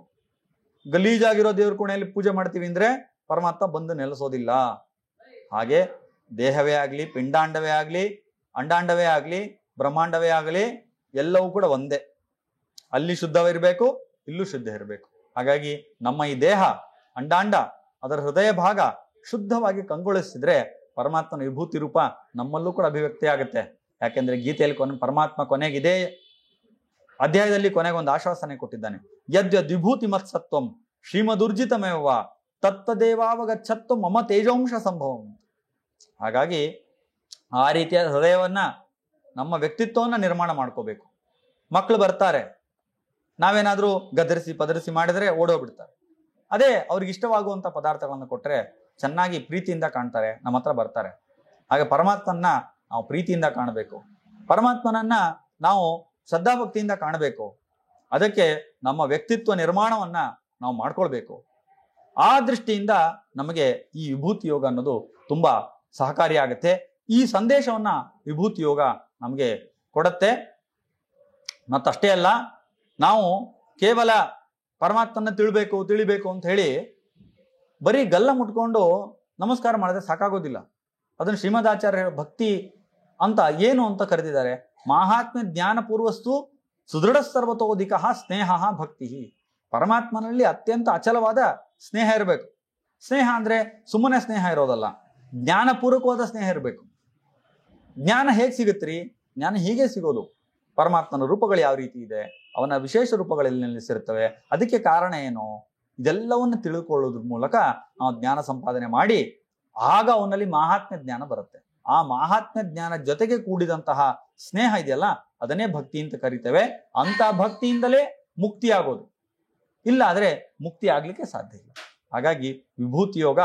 ಗಲೀಜಾಗಿರೋ ದೇವ್ರ ಕೋಣೆಯಲ್ಲಿ ಪೂಜೆ ಮಾಡ್ತೀವಿ ಅಂದ್ರೆ ಪರಮಾತ್ಮ ಬಂದು ನೆಲೆಸೋದಿಲ್ಲ. ಹಾಗೆ ದೇಹವೇ ಆಗ್ಲಿ, ಪಿಂಡಾಂಡವೇ ಆಗ್ಲಿ, ಅಂಡಾಂಡವೇ ಆಗ್ಲಿ, ಬ್ರಹ್ಮಾಂಡವೇ ಆಗಲಿ, ಎಲ್ಲವೂ ಕೂಡ ಒಂದೇ. ಅಲ್ಲಿ ಶುದ್ಧವಿರಬೇಕು, ಇಲ್ಲೂ ಶುದ್ಧ ಇರಬೇಕು. ಹಾಗಾಗಿ ನಮ್ಮ ಈ ದೇಹ, ಅಂಡಾಂಡ, ಅದರ ಹೃದಯ ಭಾಗ ಶುದ್ಧವಾಗಿ ಕಂಗೊಳಿಸಿದ್ರೆ ಪರಮಾತ್ಮನ ವಿಭೂತಿ ರೂಪ ನಮ್ಮಲ್ಲೂ ಕೂಡ ಅಭಿವ್ಯಕ್ತಿ ಆಗುತ್ತೆ. ಯಾಕೆಂದ್ರೆ ಗೀತೆಯಲ್ಲಿ ಪರಮಾತ್ಮ ಕೊನೆಗಿದೆ ಅಧ್ಯಾಯದಲ್ಲಿ ಕೊನೆಗೆ ಒಂದು ಆಶ್ವಾಸನೆ ಕೊಟ್ಟಿದ್ದಾನೆ, ಯದ್ಯದ್ ವಿಭೂತಿ ಮತ್ಸತ್ವಂ ಶ್ರೀಮದುರ್ಜಿತಮೇವ ತತ್ತದೇವಾವಗಚ್ಚತ್ವ ಮಮ ತೇಜೋಂಶ ಸಂಭವಂ. ಹಾಗಾಗಿ ಆ ರೀತಿಯ ಹೃದಯವನ್ನ, ನಮ್ಮ ವ್ಯಕ್ತಿತ್ವವನ್ನ ನಿರ್ಮಾಣ ಮಾಡ್ಕೋಬೇಕು. ಮಕ್ಕಳು ಬರ್ತಾರೆ, ನಾವೇನಾದ್ರೂ ಗದರಿಸಿ ಪದರಿಸಿ ಮಾಡಿದ್ರೆ ಓಡೋಗ್ಬಿಡ್ತಾರೆ. ಅದೇ ಅವ್ರಿಗೆ ಇಷ್ಟವಾಗುವಂತ ಪದಾರ್ಥಗಳನ್ನು ಕೊಟ್ರೆ ಚೆನ್ನಾಗಿ ಪ್ರೀತಿಯಿಂದ ಕಾಣ್ತಾರೆ, ನಮ್ಮ ಹತ್ರ ಬರ್ತಾರೆ. ಹಾಗೆ ಪರಮಾತ್ಮನ್ನ ನಾವು ಪ್ರೀತಿಯಿಂದ ಕಾಣಬೇಕು, ಪರಮಾತ್ಮನನ್ನ ನಾವು ಶ್ರದ್ಧಾಭಕ್ತಿಯಿಂದ ಕಾಣಬೇಕು. ಅದಕ್ಕೆ ನಮ್ಮ ವ್ಯಕ್ತಿತ್ವ ನಿರ್ಮಾಣವನ್ನ ನಾವು ಮಾಡ್ಕೊಳ್ಬೇಕು. ಆ ದೃಷ್ಟಿಯಿಂದ ನಮಗೆ ಈ ವಿಭೂತಿ ಯೋಗ ಅನ್ನೋದು ತುಂಬಾ ಸಹಕಾರಿಯಾಗುತ್ತೆ. ಈ ಸಂದೇಶವನ್ನ ವಿಭೂತಿ ಯೋಗ ನಮಗೆ ಕೊಡುತ್ತೆ. ಮತ್ತಷ್ಟೇ ಅಲ್ಲ, ನಾವು ಕೇವಲ ಪರಮಾತ್ಮನ ತಿಳಿಬೇಕು ಅಂತ ಹೇಳಿ ಬರೀ ಗಲ್ಲ ಮುಟ್ಕೊಂಡು ನಮಸ್ಕಾರ ಮಾಡಿದ್ರೆ ಸಾಕಾಗೋದಿಲ್ಲ. ಅದನ್ನು ಶ್ರೀಮದಾಚಾರ್ಯ ಭಕ್ತಿ ಅಂತ ಏನು ಅಂತ ಕರೆದಿದ್ದಾರೆ, ಮಾಹಾತ್ಮ್ಯ ಜ್ಞಾನ ಪೂರ್ವಸ್ತು ಸುದೃಢ ಸರ್ವತೋಧಿಕ ಸ್ನೇಹ ಭಕ್ತಿ. ಪರಮಾತ್ಮನಲ್ಲಿ ಅತ್ಯಂತ ಅಚಲವಾದ ಸ್ನೇಹ ಇರಬೇಕು. ಸ್ನೇಹ ಅಂದ್ರೆ ಸುಮ್ಮನೆ ಸ್ನೇಹ ಇರೋದಲ್ಲ, ಜ್ಞಾನಪೂರ್ವಕವಾದ ಸ್ನೇಹ ಇರಬೇಕು. ಜ್ಞಾನ ಹೇಗೆ ಸಿಗುತ್ತ್ರಿ? ಜ್ಞಾನ ಹೀಗೆ ಸಿಗೋದು, ಪರಮಾತ್ಮನ ರೂಪಗಳು ಯಾವ ರೀತಿ ಇದೆ, ಅವನ ವಿಶೇಷ ರೂಪಗಳಲ್ಲಿ ನೆಲೆಸಿರುತ್ತವೆ, ಅದಕ್ಕೆ ಕಾರಣ ಏನು, ಇದೆಲ್ಲವನ್ನು ತಿಳ್ಕೊಳ್ಳೋದ್ರ ಮೂಲಕ ನಾವು ಜ್ಞಾನ ಸಂಪಾದನೆ ಮಾಡಿ ಆಗ ಅವನಲ್ಲಿ ಮಾಹಾತ್ಮ್ಯ ಜ್ಞಾನ ಬರುತ್ತೆ. ಆ ಮಾಹಾತ್ಮ್ಯ ಜ್ಞಾನ ಜೊತೆಗೆ ಕೂಡಿದಂತಹ ಸ್ನೇಹ ಇದೆಯಲ್ಲ, ಅದನ್ನೇ ಭಕ್ತಿ ಅಂತ ಕರಿತೇವೆ. ಅಂತ ಭಕ್ತಿಯಿಂದಲೇ ಮುಕ್ತಿ ಆಗೋದು. ಇಲ್ಲ ಆದ್ರೆ ಮುಕ್ತಿ ಆಗ್ಲಿಕ್ಕೆ ಸಾಧ್ಯ ಇಲ್ಲ. ಹಾಗಾಗಿ ವಿಭೂತಿ ಯೋಗ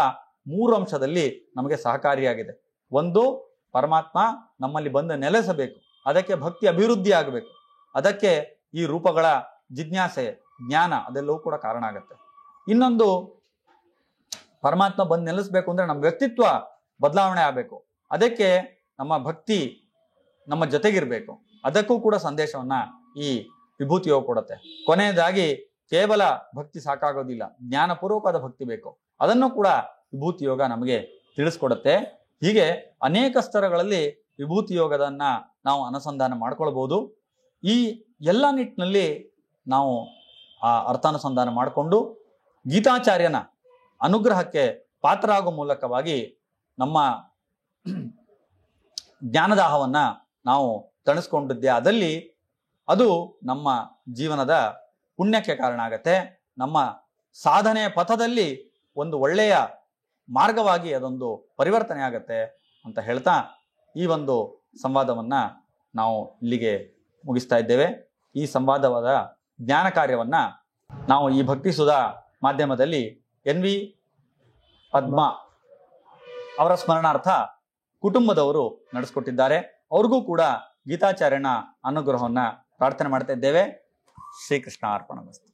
3 ಅಂಶದಲ್ಲಿ ನಮಗೆ ಸಹಕಾರಿಯಾಗಿದೆ. ಒಂದು, ಪರಮಾತ್ಮ ನಮ್ಮಲ್ಲಿ ಬಂದು ನೆಲೆಸಬೇಕು, ಅದಕ್ಕೆ ಭಕ್ತಿ ಅಭಿವೃದ್ಧಿ ಆಗಬೇಕು, ಅದಕ್ಕೆ ಈ ರೂಪಗಳ ಜಿಜ್ಞಾಸೆ ಜ್ಞಾನ ಅದೆಲ್ಲವೂ ಕೂಡ ಕಾರಣ ಆಗುತ್ತೆ. ಇನ್ನೊಂದು, ಪರಮಾತ್ಮ ಬಂದು ನೆಲೆಸ್ಬೇಕು ಅಂದ್ರೆ ನಮ್ಮ ವ್ಯಕ್ತಿತ್ವ ಬದಲಾವಣೆ ಆಗಬೇಕು, ಅದಕ್ಕೆ ನಮ್ಮ ಭಕ್ತಿ ನಮ್ಮ ಜೊತೆಗಿರ್ಬೇಕು, ಅದಕ್ಕೂ ಕೂಡ ಸಂದೇಶವನ್ನ ಈ ವಿಭೂತಿ ಯೋಗ ಕೊಡುತ್ತೆ. ಕೊನೆಯದಾಗಿ ಕೇವಲ ಭಕ್ತಿ ಸಾಕಾಗೋದಿಲ್ಲ, ಜ್ಞಾನಪೂರ್ವಕವಾದ ಭಕ್ತಿ ಬೇಕು, ಅದನ್ನು ಕೂಡ ವಿಭೂತಿ ಯೋಗ ನಮಗೆ ತಿಳಿಸ್ಕೊಡುತ್ತೆ. ಹೀಗೆ ಅನೇಕ ಸ್ತರಗಳಲ್ಲಿ ವಿಭೂತಿ ಯೋಗದನ್ನ ನಾವು ಅನುಸಂಧಾನ ಮಾಡ್ಕೊಳ್ಬಹುದು. ಈ ಎಲ್ಲ ನಿಟ್ಟಿನಲ್ಲಿ ನಾವು ಆ ಅರ್ಥಾನುಸಂಧಾನ ಮಾಡಿಕೊಂಡು ಗೀತಾಚಾರ್ಯನ ಅನುಗ್ರಹಕ್ಕೆ ಪಾತ್ರ ಆಗೋ ಮೂಲಕವಾಗಿ ನಮ್ಮ ಜ್ಞಾನದಾಹವನ್ನ ನಾವು ತಣಿಸ್ಕೊಂಡಿದ್ದೆ ಆದಲ್ಲಿ ಅದು ನಮ್ಮ ಜೀವನದ ಪುಣ್ಯಕ್ಕೆ ಕಾರಣ ಆಗತ್ತೆ. ನಮ್ಮ ಸಾಧನೆಯ ಪಥದಲ್ಲಿ ಒಂದು ಒಳ್ಳೆಯ ಮಾರ್ಗವಾಗಿ ಅದೊಂದು ಪರಿವರ್ತನೆ ಆಗತ್ತೆ ಅಂತ ಹೇಳ್ತಾ ಈ ಒಂದು ಸಂವಾದವನ್ನ ನಾವು ಇಲ್ಲಿಗೆ ಮುಗಿಸ್ತಾ ಇದ್ದೇವೆ. ಈ ಸಂವಾದವಾದ ಜ್ಞಾನ ಕಾರ್ಯವನ್ನ ನಾವು ಈ ಭಕ್ತಿ ಸುಧಾ ಮಾಧ್ಯಮದಲ್ಲಿ NV ಪದ್ಮಾ ಅವರ ಸ್ಮರಣಾರ್ಥ ಕುಟುಂಬದವರು ನಡೆಸ್ಕೊಟ್ಟಿದ್ದಾರೆ. ಅವ್ರಿಗೂ ಕೂಡ ಗೀತಾಚಾರ್ಯನ ಅನುಗ್ರಹವನ್ನ ಪ್ರಾರ್ಥನೆ ಮಾಡ್ತಾ ಇದ್ದೇವೆ. ಶ್ರೀಕೃಷ್ಣ ಅರ್ಪಣಮಸ್ತು.